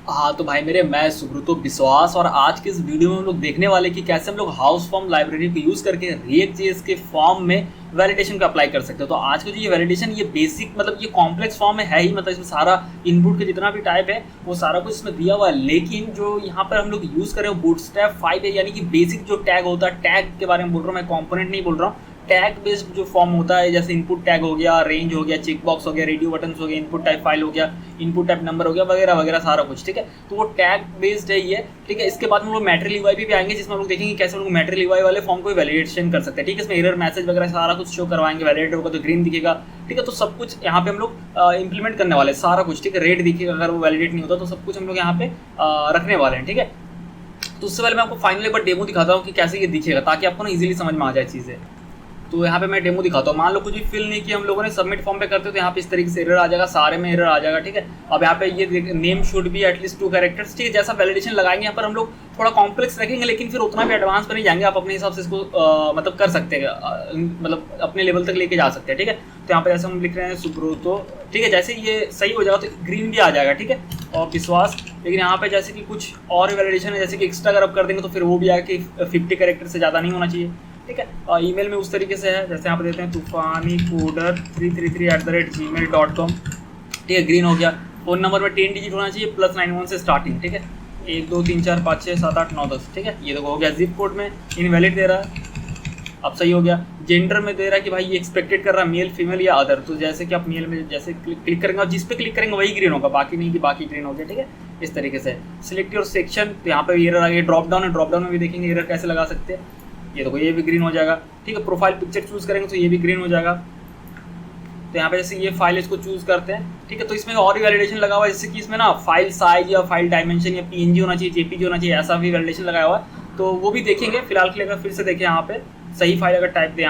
हाँ तो भाई मेरे, मैं सुब्रतो विश्वास और आज के इस वीडियो में हम लोग देखने वाले कि कैसे हम लोग हाउस फॉर्म लाइब्रेरी को यूज़ करके रिएक्ट जेएस के फॉर्म में वैलिडेशन का अप्लाई कर सकते हो। तो आज का जो ये वैलिडेशन, ये बेसिक मतलब ये कॉम्प्लेक्स फॉर्म में है ही, मतलब इसमें सारा इनपुट के जितना भी टाइप है वो सारा कुछ इसमें दिया हुआ है। लेकिन जो यहाँ पर हम लोग यूज़ कर रहे हो बूटस्ट्रैप 5 है, यानी कि बेसिक जो टैग होता है, टैग के बारे में बोल रहा हूँ मैं, कॉम्पोनेंट नहीं बोल रहा हूँ। टैग बेस्ड जो फॉर्म होता है, जैसे इनपुट टैग हो गया, रेंज हो गया, चेक बॉक्स हो गया, रेडियो बटन्स हो गया, इनपुट टाइप फाइल हो गया, इनपुट टाइप नंबर हो गया, वगैरह वगैरह सारा कुछ, ठीक है। तो वो टैग बेस्ड है ये, ठीक है। इसके बाद हम लोग मैटेरियल यूआई भी आएंगे, जिसमें हम लोग देखेंगे कैसे हम लोग मैटेरियल यूआई वाले फॉर्म को वैलिडेशन कर सकते हैं, ठीक है। इसमें एरर मैसेज वगैरह सारा कुछ शो करवाएंगे, वैलिडेट होगा तो ग्रीन दिखेगा, ठीक है। तो सब कुछ यहाँ पे हम लोग इंप्लीमेंट करने वाले हैं, सारा कुछ, ठीक है। रेड दिखेगा अगर वो वैलिडेट नहीं होता, तो सब कुछ हम लोग यहाँ पे रखने वाले हैं, ठीक है। तो उससे पहले मैं आपको फाइनली एक बार डेमो दिखाता हूँ कि कैसे ये दिखेगा, ताकि आपको ना इजीली समझ में आ जाए चीज़ें। तो यहाँ पे मैं डेमो दिखाता हूँ। मान लो कुछ भी फिल नहीं किया हम लोगों ने, सबमिट फॉर्म पे करते हो तो यहाँ पे इस तरीके से एरर आ जाएगा, सारे में एरर आ जाएगा, ठीक है। अब यहाँ पे ये name should be at least 2 characters, ठीक है। जैसा वैलिडेशन लगाएंगे यहाँ पर हम लोग थोड़ा कॉम्प्लेक्स रखेंगे, लेकिन फिर उतना भी एडवांस पर नहीं जाएंगे, आप अपने हिसाब से इसको मतलब कर सकते हैं, मतलब अपने लेवल तक लेके जा सकते हैं, ठीक है। तो यहाँ पे जैसे हम लिख रहे हैं सुब्रतो, ठीक है। जैसे ये सही हो जाएगा तो ग्रीन भी आ जाएगा, ठीक है, और विश्वास। लेकिन यहाँ पे जैसे कि कुछ और वैलिडेशन है, जैसे कि एक्स्ट्रा अगर आप कर देंगे तो फिर वो भी आएगा कि 50 कैरेक्टर से ज़्यादा नहीं होना चाहिए, ठीक है। और ईमेल में उस तरीके से है, जैसे यहाँ पे देते हैं tufanicoder333@gmail.com, ठीक है, ग्रीन हो गया। फ़ोन नंबर में 10 डिजिट होना चाहिए, +91 से स्टार्टिंग, ठीक है। 1 2 3 4 5 6 7 8 9 10, ठीक है। ये देखो हो गया। जिप कोड में इनवैलिड दे रहा है, अब सही हो गया। जेंडर में दे रहा है कि भाई ये एक्सपेक्टेड कर रहा है मेल फीमेल या अदर, तो जैसे कि आप मेल में जैसे क्लिक करेंगे और जिस पे क्लिक करेंगे वही ग्रीन होगा, बाकी नहीं कि बाकी ग्रीन हो गया, ठीक है। इस तरीके से सिलेक्ट योर सेक्शन, तो यहाँ पे एरर आ गया। ड्रॉप डाउन है, ड्रॉप डाउन में भी देखेंगे एरर कैसे लगा सकते हैं। ये देखो ये भी ग्रीन हो जाएगा, ठीक है। प्रोफाइल पिक्चर चूज़ करेंगे तो ये भी ग्रीन हो जाएगा। तो यहाँ पे जैसे ये फाइल इसको चूज़ करते हैं, ठीक है। तो इसमें और भी वैलिडेशन लगा हुआ है, जैसे कि इसमें ना फाइल साइज या फाइल डायमेंशन या पीएनजी होना चाहिए, जेपीजी होना चाहिए, ऐसा भी वैलिडेशन लगाया हुआ है। तो वो भी देखेंगे। फिलहाल के लिए अगर फिर से देखें यहाँ पे सही फाइल अगर टाइप दें,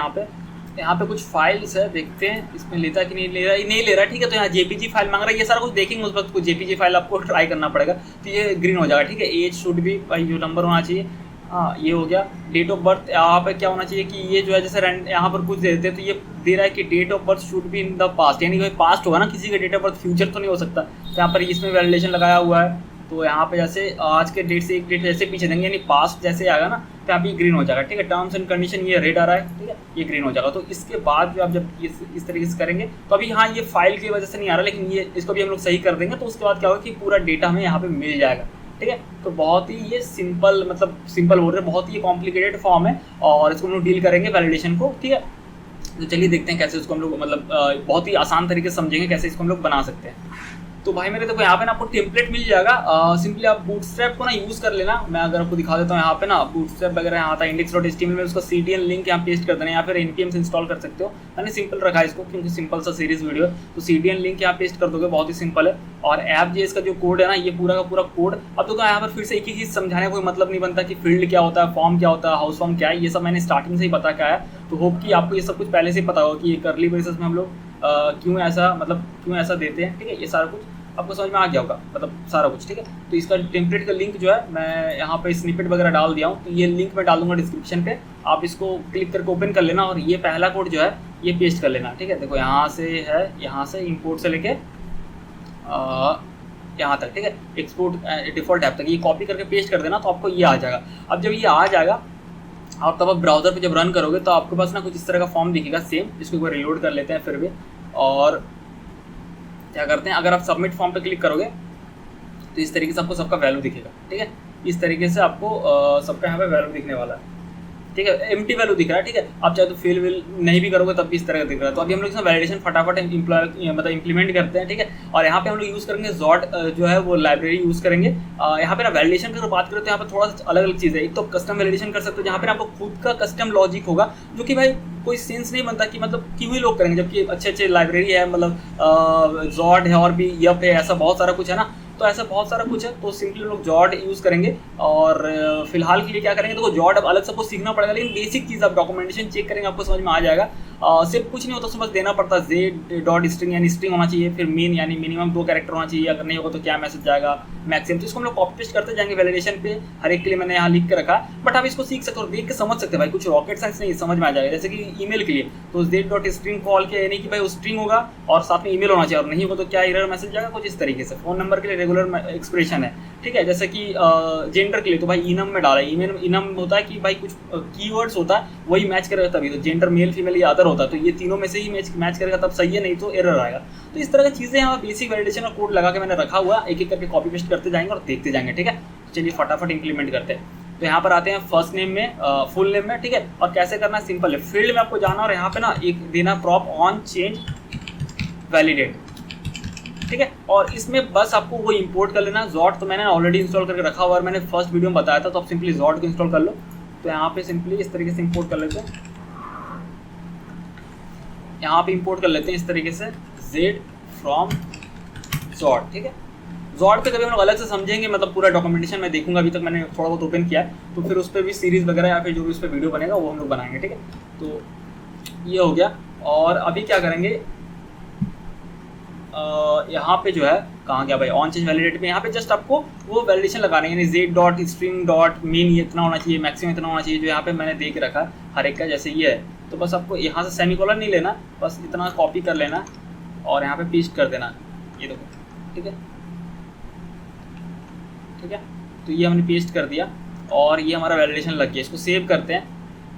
यहाँ पे कुछ फाइल्स है, देखते हैं इसमें लेता है कि नहीं ले रहा है, नहीं ले रहा है, ठीक है। तो यहाँ जेपीजी फाइल मांग रहा है, ये सारा कुछ देखेंगे उस वक्त। कुछ जेपीजी फाइल आपको ट्राई करना पड़ेगा, तो ये ग्रीन हो जाएगा, ठीक है। एज शुड भी भाई जो नंबर होना चाहिए, हाँ ये हो गया। डेट ऑफ बर्थ यहाँ पे क्या होना चाहिए कि ये जो है जैसे यहाँ पर कुछ दे देते हैं, तो ये दे रहा है कि डेट ऑफ बर्थ शुड भी इन द पास्ट, यानी कि पास्ट होगा ना किसी का डेट ऑफ बर्थ, फ्यूचर तो नहीं हो सकता। तो यहाँ पर इसमें वैलिडेशन लगाया हुआ है। तो यहाँ पे जैसे आज के डेट से एक डेट जैसे पीछे देंगे, यानी पास्ट जैसे आएगा ना, तो यहाँ पे ग्रीन हो जाएगा, ठीक है। टर्म्स एंड कंडीशन ये रेड आ रहा है, ठीक है, ये ग्रीन हो जाएगा। तो इसके बाद भी आप जब इस तरीके से करेंगे तो अभी हाँ ये फाइल की वजह से नहीं आ रहा, लेकिन ये इसको भी हम लोग सही कर देंगे, तो उसके बाद क्या होगा कि पूरा डेटा हमें यहाँ पे मिल जाएगा, ठीक है। तो बहुत ही ये सिंपल, मतलब सिंपल बोल रहे हैं, बहुत ही कॉम्प्लिकेटेड फॉर्म है और इसको हम लोग डील करेंगे वैलिडेशन को, ठीक है। तो चलिए देखते हैं कैसे इसको हम लोग मतलब बहुत ही आसान तरीके से समझेंगे कैसे इसको हम लोग बना सकते हैं। तो भाई मेरे देखो यहाँ पे ना आपको टेम्पलेट मिल जाएगा, सिंपली आप बूटस्ट्रैप को ना यूज़ कर लेना। मैं अगर आपको दिखा देता हूँ, यहाँ पे ना बूटस्ट्रैप वगैरह यहाँ आता है, index.html में उसका CDN लिंक यहाँ पेस्ट कर देना, या फिर npm से इंस्टॉल कर सकते हो। मैंने सिंपल रखा है इसको क्योंकि सिंपल सा सीरीज वीडियो, तो CDN लिंक यहाँ पेस्ट कर दोगे, बहुत ही सिंपल है। और ऐप.js का जो कोड है ना, ये पूरा का पूरा कोड। अब तो यहाँ पर फिर से एक ही चीज़ समझाने का कोई मतलब नहीं बनता कि फील्ड क्या होता है, फॉर्म क्या होता है, हाउस फॉर्म क्या है, ये सब मैंने स्टार्टिंग से ही पता क्या है। तो होप कि आपको ये सब कुछ पहले से ही पता होगा कि ये कर्ली ब्रेसेस में हम लोग क्यों ऐसा देते हैं, ठीक है। ये सारा कुछ आपको समझ में आ गया होगा, मतलब सारा कुछ, ठीक है। तो इसका टेम्पलेट का लिंक जो है मैं यहाँ पे स्निपेट वगैरह डाल दिया हूँ, तो ये लिंक मैं डाल दूंगा डिस्क्रिप्शन पे, आप इसको क्लिक करके ओपन कर लेना और ये पहला कोड जो है ये पेस्ट कर लेना, ठीक है। देखो यहाँ से है, यहाँ से इंपोर्ट से लेके यहाँ तक, ठीक है, एक्सपोर्ट डिफॉल्ट ऐप तक, ये कॉपी करके पेस्ट कर देना, तो आपको ये आ जाएगा। अब जब ये आ जाएगा और तब आप ब्राउज़र पे जब रन करोगे तो आपके पास ना कुछ इस तरह का फॉर्म दिखेगा सेम, इसको एक बार रिलोड कर लेते हैं फिर भी। और क्या करते हैं, अगर आप सबमिट फॉर्म पे क्लिक करोगे तो इस तरीके से आपको सबका वैल्यू दिखेगा, ठीक है। इस तरीके से आपको सबका यहाँ पे वैल्यू दिखने वाला है, ठीक है। एम्प्टी वैल्यू दिख रहा है, ठीक है। आप चाहे तो फिल विल नहीं भी करोगे तब भी इस तरह का दिख रहा है। तो अभी हम लोग इसमें वैलिडेशन फटाफट मतलब इंप्लीमेंट करते हैं, ठीक है। और यहाँ पे हम लोग यूज़ करेंगे जॉट जो है वो लाइब्रेरी यूज़ करेंगे। यहाँ पे ना वैलिडेशन की अगर बात करें तो यहाँ पे थोड़ा सा अलग अलग चीज़ है। एक तो कस्टम वैलिडेशन कर सकते हो, जहाँ पे आपको खुद का कस्टम लॉजिक होगा, जो कि भाई कोई सेंस नहीं बनता कि मतलब क्यों ही लोग करेंगे, जबकि अच्छे अच्छे लाइब्रेरी है, मतलब जॉट है और भी यप है, ऐसा बहुत सारा कुछ है ना। तो ऐसा बहुत सारा कुछ है, तो सिंपली लोग जॉट यूज़ करेंगे। और फिलहाल के लिए क्या करेंगे, तो जॉट अब अलग सबको सीखना पड़ेगा, लेकिन बेसिक चीज़ आप डॉक्यूमेंटेशन चेक करेंगे आपको समझ में आ जाएगा। सिर्फ कुछ नहीं होता, उसमें बस देना पड़ता है जेड डॉट स्ट्रिंग, यानी स्ट्रिंग होना चाहिए, फिर मीन यानी मिनिमम 2 कैरेक्टर होना चाहिए, अगर नहीं होगा तो क्या मैसेज जाएगा मैक्सिमम। तो इसको हम लोग कॉपी पेस्ट करते जाएंगे वैलिडेशन पे, हर एक के लिए मैंने यहाँ लिख के रखा, बट आप इसको सीख सकते हो और देख के समझ सकते हैं भाई, कुछ रॉकेट साइंस नहीं, समझ में आ जाएगा। जैसे कि ईमेल के लिए तो जेड डॉट स्ट्रिंग कॉल के, यानी कि भाई वो स्ट्रिंग होगा और साथ में ईमेल होना चाहिए, और नहीं होगा तो क्या एरर मैसेज जाएगा, कुछ इस तरीके से। फोन नंबर के लिए रेगुलर एक्सप्रेशन है, ठीक है। जैसे कि जेंडर के लिए तो भाई इनम में डाला, इनम होता है कि भाई कुछ कीवर्ड्स होता है वही मैच करेगा तभी, तो जेंडर मेल फीमेल या अदर होता है, तो ये तीनों में से ही मैच करेगा तब सही है, नहीं तो एरर आएगा। तो इस तरह की चीज़ें यहाँ बेसिक वैलिडेशन का कोड लगा के मैंने रखा हुआ, एक एक करके कॉपी पेस्ट करते जाएंगे और देखते जाएंगे, ठीक है। चलिए फटाफट इंप्लीमेंट करते हैं। तो यहाँ पर आते हैं फर्स्ट नेम में, फुल नेम में, ठीक है। और कैसे करना है, सिंपल है, फील्ड में आपको जाना और यहाँ पे ना एक देना प्रॉप ऑन चेंज वैलिडेट, ठीक है। और इसमें बस आपको वो इंपोर्ट कर लेना जॉट, तो मैंने ऑलरेडी इंस्टॉल करके रखा हुआ और मैंने फर्स्ट वीडियो में बताया था, तो आप सिंपली जॉट को इंस्टॉल कर लो। तो यहाँ पे सिंपली इस तरीके से इंपोर्ट कर लेते हैं, यहाँ पे इंपोर्ट कर लेते हैं इस तरीके से जेड फ्रॉम जॉट, ठीक है। जॉट पे कभी हम लोग अलग से समझेंगे, मतलब पूरा डॉक्यूमेंटेशन मैं देखूंगा, अभी तक मैंने थोड़ा बहुत ओपन किया है, तो फिर उस पर भी सीरीज़ वगैरह या फिर जो भी उस पर वीडियो बनेगा वो हम लोग बनाएंगे, ठीक है। तो ये हो गया। और अभी क्या करेंगे, यहाँ पे जो है कहाँ गया भाई, ऑन चेंज वैलिडेट पे यहाँ पे जस्ट आपको वो वैलिडेशन लगाने, यानी Z dot string dot mean ये इतना होना चाहिए, मैक्सिमम इतना होना चाहिए, जो यहाँ पे मैंने दे के रखा हर एक का, जैसे ये है। तो बस आपको यहाँ से सेमीकोलन नहीं लेना, बस इतना कॉपी कर लेना और यहाँ पे पेस्ट कर देना, ये देखो, ठीक है, ठीक है। तो ये हमने पेस्ट कर दिया और ये हमारा वैलिडेशन लग गया। इसको सेव करते हैं,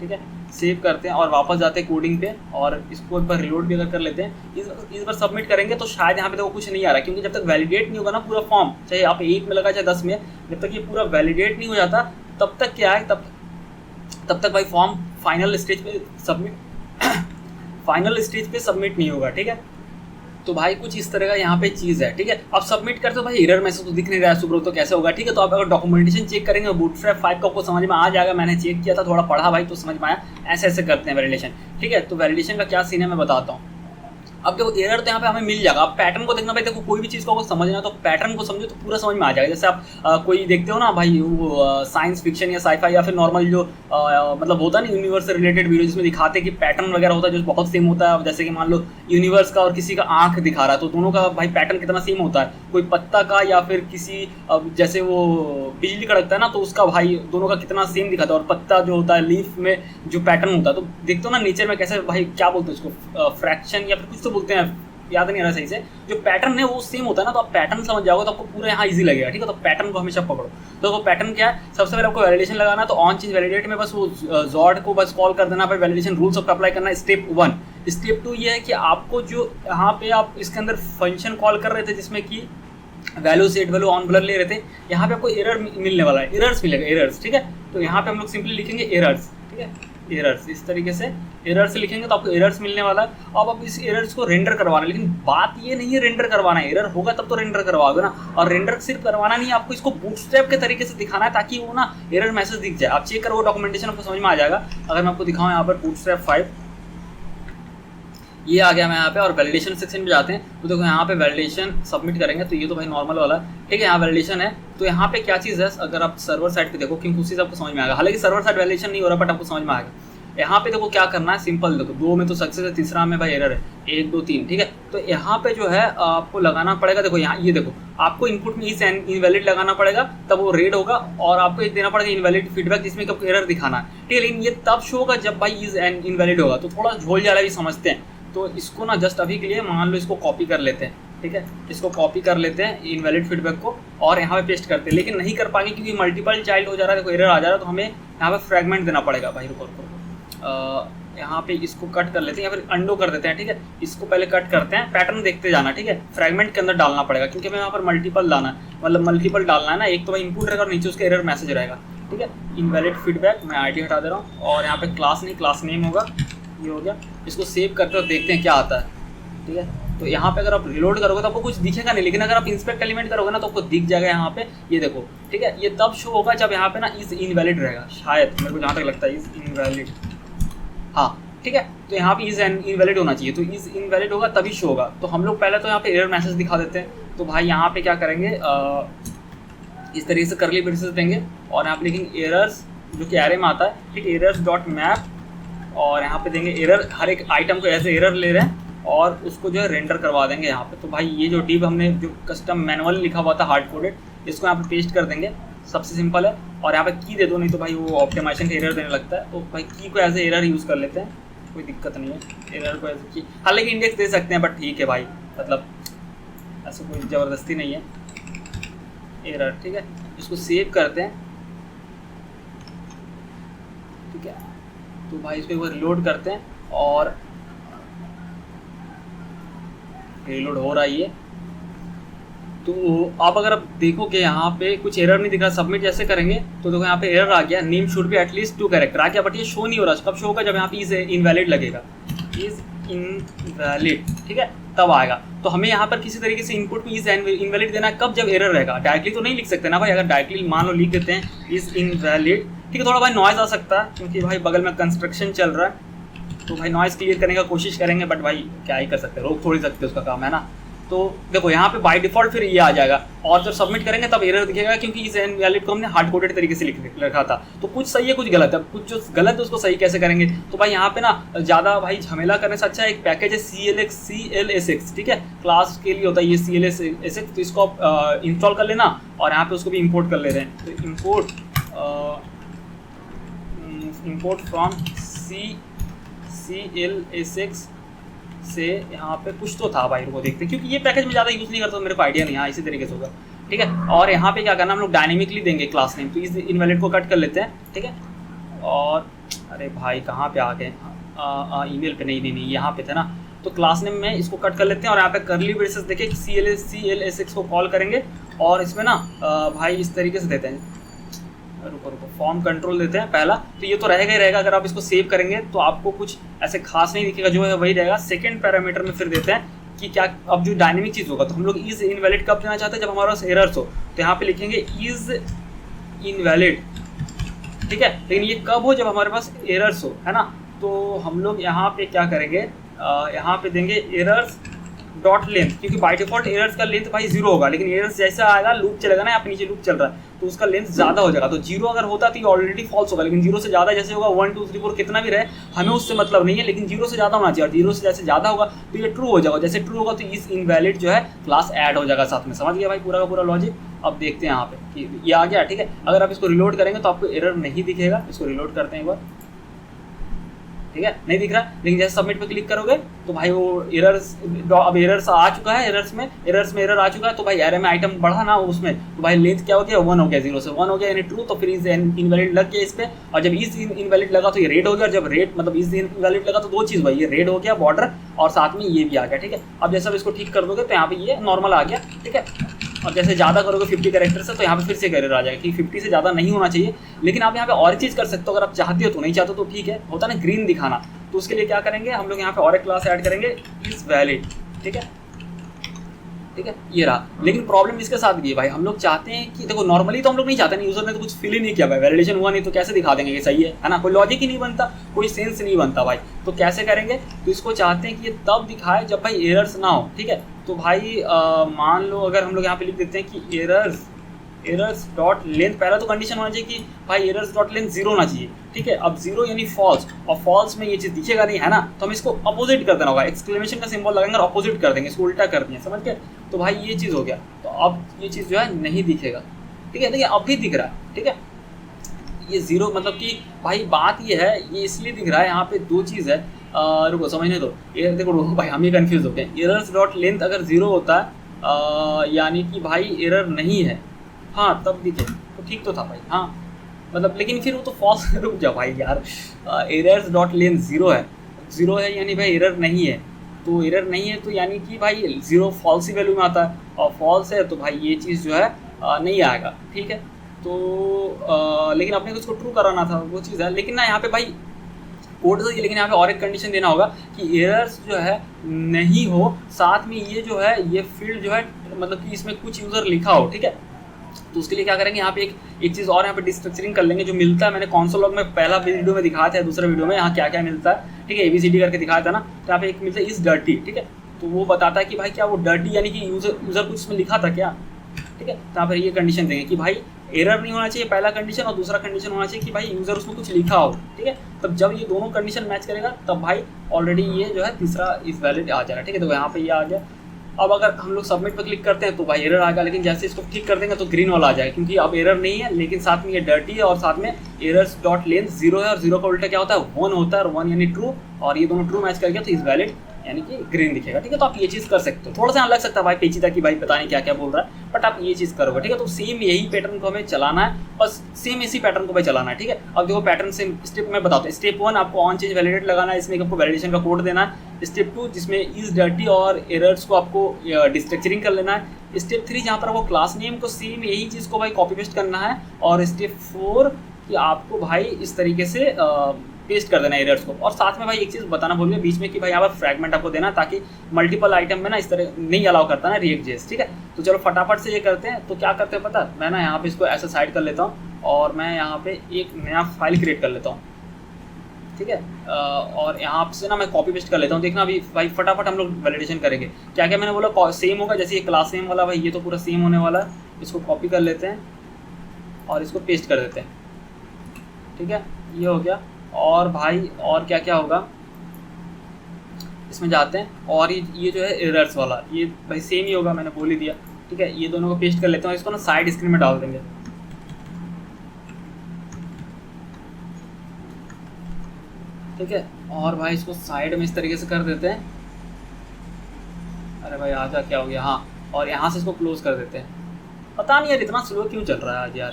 ठीक है, सेव करते हैं और वापस जाते हैं कोडिंग पे और इसको एक बार रिलोड भी अगर कर लेते हैं। इस बार सबमिट करेंगे तो शायद यहाँ पे देखो कुछ नहीं आ रहा, क्योंकि जब तक वैलिडेट नहीं होगा ना पूरा फॉर्म, चाहे आप 1 में लगा चाहे 10 में, जब तक ये पूरा वैलिडेट नहीं हो जाता तब तक क्या है, तब तक भाई फॉर्म फाइनल स्टेज पे सबमिट नहीं होगा, ठीक है। तो भाई कुछ इस तरह का यहाँ पे चीज़ है, ठीक है। अब सबमिट करते हो भाई एरर मैसेज तो दिख नहीं रहा है सुब्रत, तो कैसे होगा, ठीक है। तो आप अगर डॉक्यूमेंटेशन चेक करेंगे बूटस्ट्रैप 5 का आपको समझ में आ जाएगा, मैंने चेक किया था, थोड़ा पढ़ा भाई तो समझ में आया, ऐसे ऐसे करते हैं वैलिडेशन, ठीक है। तो वैलिडेशन का क्या सीन है मैं बताता हूँ। अब देखो एरर तो यहाँ पे हमें मिल जाएगा, आप पैटर्न को देखना भाई, देखो कोई भी चीज़ को अगर समझना तो पैटर्न को समझो तो पूरा समझ में आ जाएगा। जैसे आप कोई देखते हो ना भाई, वो साइंस फिक्शन या साईफाई या फिर नॉर्मल जो मतलब होता है ना यूनिवर्स से रिलेटेड वीडियो, जिसमें दिखाते हैं कि पैटर्न वगैरह होता है जो बहुत सेम होता है। जैसे कि मान लो यूनिवर्स का और किसी का आँख दिखा रहा है, तो दोनों का भाई पैटर्न कितना सेम होता है, कोई पत्ता का या फिर किसी जैसे वो बिजली कड़कता है ना, तो उसका भाई दोनों का कितना सेम दिखाता है। और पत्ता जो होता है लीफ में जो पैटर्न होता है, तो देखते हो ना नेचर में कैसे भाई, क्या बोलते हैं उसको, फ्रैक्शन या फिर कुछ तो बोलते हैं, याद नहीं आ रहा सही से, जो पैटर्न है वो सेम होता है ना, तो आप पैटर्न समझ जाओगे तो आपको पूरा यहाँ इजी लगेगा, ठीक है। तो पैटर्न को हमेशा पकड़ो। तो वो पैटर्न क्या है, सबसे पहले आपको वैलिडेशन लगाना, तो ऑन चेंज वैलिडेट में बस वो जॉट को बस कॉल कर देना, फिर वैलिडेशन रूल्स आपको अप्लाई करना। स्टेप 1। स्टेप 2 ये है कि आपको जो यहाँ पे आप इसके अंदर फंक्शन कॉल कर रहे थे जिसमें कि value set value on blur ले रहे थे, यहाँ पे आपको एरर मिलने वाला है, एरर्स मिलेगा, एरर्स, ठीक है। तो यहाँ पे हम लोग सिंपली लिखेंगे एरर्स, ठीक है, एरर्स, इस तरीके से एरर्स लिखेंगे तो आपको एरर्स मिलने वाला है। अब आप इस एरर्स को रेंडर करवाना, लेकिन बात ये नहीं है रेंडर करवाना है, एरर होगा तब तो रेंडर करवाओगे ना। और रेंडर सिर्फ करवाना नहीं है, आपको इसको बूटस्ट्रैप के तरीके से दिखाना है ताकि वो ना एरर मैसेज दिख जाए। आप चेक करो डॉक्यूमेंटेशन, आपको समझ में आ जाएगा। अगर मैं आपको दिखाऊँ यहाँ पर बूटस्ट्रैप 5, ये आ गया मैं यहाँ पे, और वैलिडेशन सेक्शन में जाते हैं तो देखो यहाँ पे वैलिडेशन सबमिट करेंगे, तो ये तो भाई नॉर्मल वाला, ठीक है, यहाँ वैलिडेशन है। तो यहाँ पे क्या चीज़ है, अगर आप सर्वर साइड पे देखो, क्योंकि उसी से आपको समझ में आएगा, हालांकि सर्वर साइड वैलिडेशन नहीं हो रहा बट आपको समझ में आएगा। यहाँ पे देखो क्या करना है, सिंपल देखो, 2 में तो सक्सेस है, तीसरा में भाई एरर है, 1 2 3, ठीक है। तो यहाँ पे जो है आपको लगाना पड़ेगा, देखो यहाँ ये देखो, आपको इनपुट में इस इनवैलिड लगाना पड़ेगा, तब वो रेड होगा, और आपको एक देना पड़ेगा इनवैलिड फीडबैक जिसमें आपको एरर दिखाना है, ठीक है। लेकिन ये तब शो होगा जब भाई इज इनवैलिड होगा, तो थोड़ा झोल झाला भी समझते हैं। तो इसको ना जस्ट अभी के लिए मान लो इसको कॉपी कर लेते हैं, ठीक है, इसको कॉपी कर लेते हैं इनवैलिड फीडबैक को और यहाँ पे पेस्ट करते हैं, लेकिन नहीं कर पाएंगे क्योंकि मल्टीपल चाइल्ड हो जा रहा है, देखो एरर आ जा रहा है, तो हमें यहाँ पे फ्रैगमेंट देना पड़ेगा भाई। रुको यहाँ पे इसको कट कर लेते हैं या फिर अंडो कर देते हैं, ठीक है। इसको पहले कट करते हैं, पैटर्न देखते जाना, ठीक है। फ्रैगमेंट के अंदर डालना पड़ेगा क्योंकि हमें यहाँ पर मल्टीपल डालना है, मतलब मल्टीपल डालना है ना, एक तो भाई इनपुट रहेगा और नीचे उसका एरर मैसेज रहेगा, ठीक है। इनवैलिड फीडबैक, मैं आईडी हटा दे रहा हूँ और यहाँ पे क्लास नहीं, क्लास नेम होगा, ये हो गया। इसको सेव करते हो, देखते हैं क्या आता है, ठीक है। तो यहाँ पे अगर आप रिलोड करोगे तो आपको कुछ दिखेगा नहीं, लेकिन अगर आप इंस्पेक्ट एलिमेंट करोगे ना तो आपको दिख जाएगा यहाँ पे, ये देखो, ठीक है। ये तब शो होगा जब यहाँ पे ना इज इनवैलिड रहेगा, शायद मेरे को जहाँ तक लगता है इज इनवैलिड, हाँ, ठीक है। तो यहाँ पे इज इनवैलिड होना चाहिए, तो इज इनवैलिड होगा तभी शो होगा। तो हम लोग पहले तो यहाँ पे एरर मैसेज दिखा देते हैं। तो भाई यहाँ पे क्या करेंगे, इस तरीके से करली ब्रेसेस देंगे और यहाँ पे लिखेंगे एरर्स, जो कि एरे में आता है, ठीक, एरर्स डॉट मैप, और यहाँ पे देंगे एरर, हर एक आइटम को ऐसे एरर ले रहे हैं और उसको जो है रेंडर करवा देंगे यहाँ पे। तो भाई ये जो डिव हमने जो कस्टम मैनुअली लिखा हुआ था हार्ड कोडेड, इसको यहाँ पे पेस्ट कर देंगे, सबसे सिंपल है। और यहाँ पे की दे दो, नहीं तो भाई वो ऑप्टिमाइजेशन का एरर देने लगता है। तो भाई की को एज ए एरर यूज़ कर लेते हैं, कोई दिक्कत नहीं है एरर को एज की। हालांकि इंडेक्स दे सकते हैं बट ठीक है भाई, मतलब ऐसा कोई ज़बरदस्ती नहीं है। एरर ठीक है, इसको सेव करते हैं, ठीक है। तो भाई इसको एक बार रिलोड करते हैं और रिलोड हो रहा है ये। तो आप अगर आप देखोगे यहाँ पे कुछ एरर नहीं दिख रहा, सबमिट जैसे करेंगे तो देखो यहाँ पे एरर आ गया, name should be at least 2 character आ गया, बट ये शो नहीं हो रहा। कब शो होगा? जब यहाँ पे इज इनवैलिड लगेगा, इज इनवैलिड, ठीक है, तब आएगा। तो हमें यहाँ पर किसी तरीके से इनपुट में इज इनवैलिड देना है, कब? जब एरर रहेगा। डायरेक्टली तो नहीं लिख सकते ना भाई, अगर डायरेक्टली मान लो लिख देते हैं इज इनवैलिड, ठीक है, थोड़ा भाई नॉइज़ आ सकता है क्योंकि भाई बगल में कंस्ट्रक्शन चल रहा है, तो भाई नॉइज़ क्लियर करने का कोशिश करेंगे, बट भाई क्या ही कर सकते हैं, रोक थोड़ी सकते उसका काम है ना। तो देखो यहाँ पे बाय डिफॉल्ट फिर ये आ जाएगा, और जब सबमिट करेंगे तब एरर दिखेगा क्योंकि इस इनवैलिड को हमने हार्ड कोडेड तरीके से लिख रखा था। तो कुछ सही है कुछ गलत है, कुछ जो गलत है उसको सही कैसे करेंगे? तो भाई यहाँ पे ना ज़्यादा भाई झमेला करने से अच्छा एक पैकेज है CLSX, ठीक है, क्लास के लिए होता है ये CLSX। तो इसको आप इंस्टॉल कर लेना और यहाँ पे उसको भी इम्पोर्ट कर ले रहे हैं। तो इम्पोर्ट फ्रॉम CLSX से यहाँ पे कुछ तो था भाई, को देखते हैं क्योंकि ये पैकेज में ज़्यादा यूज़ नहीं करता तो मेरे को आइडिया नहीं है। इसी तरीके से होगा, ठीक है। और यहाँ पे क्या करना, हम लोग डायनेमिकली देंगे क्लास नेम, तो इस इनवैलिड को कट कर लेते हैं, ठीक है। और अरे भाई कहाँ पे आ गए, ईमेल पे नहीं यहाँ पे थे ना। तो क्लास नेम में इसको कट कर लेते हैं और यहाँ पे करली ब्रेसेस देखिए CLSX को कॉल करेंगे और इसमें ना भाई इस तरीके से देते हैं, रुको फॉर्म कंट्रोल देते हैं पहला। तो ये तो रहेगा ही रहेगा, अगर आप इसको सेव करेंगे तो आपको कुछ ऐसे खास नहीं दिखेगा, जो है वही रहेगा। सेकंड पैरामीटर में फिर देते हैं कि क्या अब जो डायनेमिक चीज़ होगा, तो हम लोग इज इनवैलिड कब देना चाहते हैं? जब हमारे पास एरर्स हो, तो यहाँ पे लिखेंगे इज इनवैलिड, ठीक है। लेकिन ये कब हो? जब हमारे पास एरर्स हो, है ना। तो हम लोग यहाँ पे क्या करेंगे, यहाँ पे देंगे एरर्स डॉट लेंथ, क्योंकि बाय डिफॉल्ट एरर्स का लेंथ भाई 0 होगा, लेकिन एरर्स जैसा आएगा लूप चलेगा ना, यहाँ पे नीचे लूप चल रहा है तो उसका लेंथ ज़्यादा हो जाएगा। तो 0 अगर होता तो ये ऑलरेडी फॉल्स होगा, लेकिन 0 से ज़्यादा जैसे होगा 1 2 3 4 कितना भी रहे हमें उससे मतलब नहीं है, लेकिन 0 से ज़्यादा होना चाहिए। और 0 से जैसे ज़्यादा होगा तो ये ट्रू हो जाएगा, जैसे ट्रू होगा तो इस इनवैलिड जो है क्लास ऐड हो जाएगा साथ में। समझ गया भाई पूरा का पूरा लॉजिक। अब देखते हैं यहाँ पे कि ये आ गया, ठीक है। अगर आप इसको रिलोड करेंगे तो आपको एरर नहीं दिखेगा, इसको रिलोड करते हैं एक बार, ठीक है, नहीं दिख रहा। लेकिन जैसे सबमिट पे क्लिक करोगे तो भाई वो एरर्स, अब एरर्स आ चुका है, एरर्स में एरर आ चुका है। तो भाई एरर में आइटम बढ़ा ना उसमें, तो भाई लेंथ क्या हो गया, 1 हो गया, 0 से 1 हो गया यानी ट्रू। तो फिर इज इनवैलिड लग गया इस पर, और जब इज इनवैलिड लगा तो ये रेड हो गया, और जब रेड मतलब इज इनवैलिड लगा तो दो चीज़ भाई, ये रेड हो गया बॉर्डर और साथ में ये भी आ गया, ठीक है। अब जैसे अब इसको ठीक कर दोगे तो यहाँ पे ये नॉर्मल आ गया, ठीक है। और जैसे ज़्यादा करोगे 50 कैरेक्टर से तो यहाँ पे फिर से एरर आ जाएगा कि 50 से ज़्यादा नहीं होना चाहिए। लेकिन आप यहाँ पे और चीज़ कर सकते हो, अगर आप चाहते हो तो, नहीं चाहते तो ठीक है, होता ना ग्रीन दिखाना। तो उसके लिए क्या करेंगे हम लोग, यहाँ पे और एक क्लास ऐड करेंगे इज वैलिड, ठीक है, ठीक है, ये रहा। लेकिन प्रॉब्लम इसके साथ भी है भाई, हम लोग चाहते हैं कि देखो नॉर्मली तो हम लोग नहीं चाहते, यूजर ने तो कुछ फील ही नहीं किया भाई, वैलिडेशन हुआ नहीं तो कैसे दिखा देंगे कि सही है ना, कोई लॉजिक ही नहीं बनता, कोई सेंस नहीं बनता भाई। तो कैसे करेंगे, तो इसको चाहते हैं कि ये तब दिखाए जब भाई एरर्स ना हो, ठीक है। तो भाई मान लो अगर हम लोग यहाँ पे लिख देते हैं कि एरर्स डॉट लेंथ, पहला तो कंडीशन होना चाहिए कि भाई एरर्स डॉट लेंथ 0 होना चाहिए, ठीक है। अब 0 यानी फॉल्स, और फॉल्स में ये चीज़ दिखेगा नहीं, है ना, तो हम इसको अपोजिट कर देना होगा, एक्सक्लेमेशन का सिंबल लगाएंगे और अपोजिट कर देंगे, इसको उल्टा कर देंगे, समझ गए। तो भाई ये चीज़ हो गया, तो अब ये चीज़ जो है नहीं दिखेगा, ठीक है। देखिए अब भी दिख रहा है, ठीक है। ये 0 मतलब कि भाई बात ये है, ये इसलिए दिख रहा है, यहाँ पे दो चीज़ है, रुको समझने दो, ये देखो रुको भाई हम ही कन्फ्यूज हो गए। एरर्स डॉट लेंथ अगर 0 होता है यानी कि भाई एरर नहीं है, हाँ तब दिखे तो ठीक तो था भाई, हाँ मतलब, लेकिन फिर वो तो फॉल्स रुक जा भाई यार, एरर्स डॉट लेंथ 0 है यानी भाई एरर नहीं है, तो एरर नहीं है तो यानी कि भाई 0 फॉल्स ही वैल्यू में आता है, और फॉल्स है तो भाई ये चीज़ जो है नहीं आएगा, ठीक है। तो लेकिन अपने को इसको ट्रू कराना था, वो चीज़ है। लेकिन ना यहाँ पे भाई कोड तो, लेकिन यहाँ पे और एक कंडीशन देना होगा कि एरर्स जो है नहीं हो, साथ में ये जो है ये फील्ड जो है मतलब कि इसमें कुछ यूज़र लिखा हो, ठीक है। तो उसके लिए क्या करेंगे, यहाँ पे एक चीज़ और यहाँ पे डिस्ट्रक्चरिंग कर लेंगे, जो मिलता है मैंने कॉन्सोल लॉग में पहला वीडियो में दिखाया था, दूसरे वीडियो में यहाँ क्या क्या मिलता है, ठीक है, ABCD करके दिखाया था ना। तो यहाँ पे एक मिलता है इज डर्टी, ठीक है। तो वो बताता है कि भाई क्या वो डर्टी यानी कि यूज़र कुछ इसमें लिखा था क्या, ठीक है। तो यहाँ पर ये कंडीशन देंगे कि भाई एरर नहीं होना चाहिए, पहला कंडीशन, और दूसरा कंडीशन होना चाहिए कि भाई यूज़र उसमें कुछ लिखा हो, ठीक है। तब जब ये दोनों कंडीशन मैच करेगा तब भाई ऑलरेडी ये जो है तीसरा इज वैलिड आ जाएगा, ठीक है। तो यहाँ पे ये आ गया। अब अगर हम लोग सबमिट पर क्लिक करते हैं तो भाई एरर आ गया, लेकिन जैसे इसको ठीक कर देंगे तो ग्रीन वाला आ जाएगा, क्योंकि अब एरर नहीं है, लेकिन साथ में ये डर्टी है और साथ में एरर्स डॉट लेंथ 0 है, और 0 का उल्टा क्या होता है 1 होता है, और 1 यानी ट्रू, और ये दोनों ट्रू मैच कर गया तो इज वैलिड यानी कि ग्रीन दिखेगा, ठीक है। तो आप ये चीज़ कर सकते हो। थोड़ा सा लग सकता है भाई पेचीदा कि भाई पता नहीं क्या क्या बोल रहा है, बट आप ये चीज़ करोगे, ठीक है। तो सेम यही पैटर्न को हमें चलाना है, बस सेम इसी पैटर्न को भाई चलाना है, ठीक है। अब देखो पैटर्न सेम स्टेप मैं बताता हूँ। स्टेप 1 आपको ऑन चेंज वैलिडेट लगाना है, इसमें आपको वैलिडेशन का कोड देना है। स्टेप 2 जिसमें इज डर्टी और एरर्स को आपको डिस्ट्रक्चरिंग कर लेना है। स्टेप 3 जहाँ पर आपको क्लास नेम को सेम यही चीज़ को भाई कॉपी पेस्ट करना है। और स्टेप 4 कि आपको भाई इस तरीके से पेस्ट कर देना है एरर्स को। और साथ में भाई एक चीज़ बताना भूल गया बीच में कि भाई यहाँ पर फ्रैगमेंट आपको देना, ताकि मल्टीपल आइटम में ना इस तरह नहीं अलाउ करता ना React.js, ठीक है। तो चलो फटाफट से ये करते हैं। तो क्या करते हैं पता, मैं ना यहाँ पे इसको ऐसा साइड कर लेता हूँ और मैं यहाँ पे एक नया फाइल क्रिएट कर लेता हूँ, ठीक है। और यहाँ से ना मैं कॉपी पेस्ट कर लेता हूँ। देखना अभी भाई फटाफट हम लोग वैलिडेशन करेंगे। क्या क्या मैंने बोला सेम होगा, जैसे ये क्लास नेम वाला भाई ये तो पूरा सेम होने वाला है। इसको कॉपी कर लेते हैं और इसको पेस्ट कर देते हैं, ठीक है। ये हो गया। और भाई और क्या क्या होगा, इसमें जाते हैं और ये जो है एरर्स वाला ये भाई सेम ही होगा, मैंने बोल ही दिया, ठीक है। ये दोनों को पेस्ट कर लेते हैं, इसको ना साइड स्क्रीन में डाल देंगे, ठीक है। और भाई इसको साइड में इस तरीके से कर देते हैं। अरे भाई आजा क्या हो गया, हाँ। और यहाँ से इसको क्लोज कर देते हैं। पता नहीं यार इतना स्लो क्यों चल रहा है आज यार।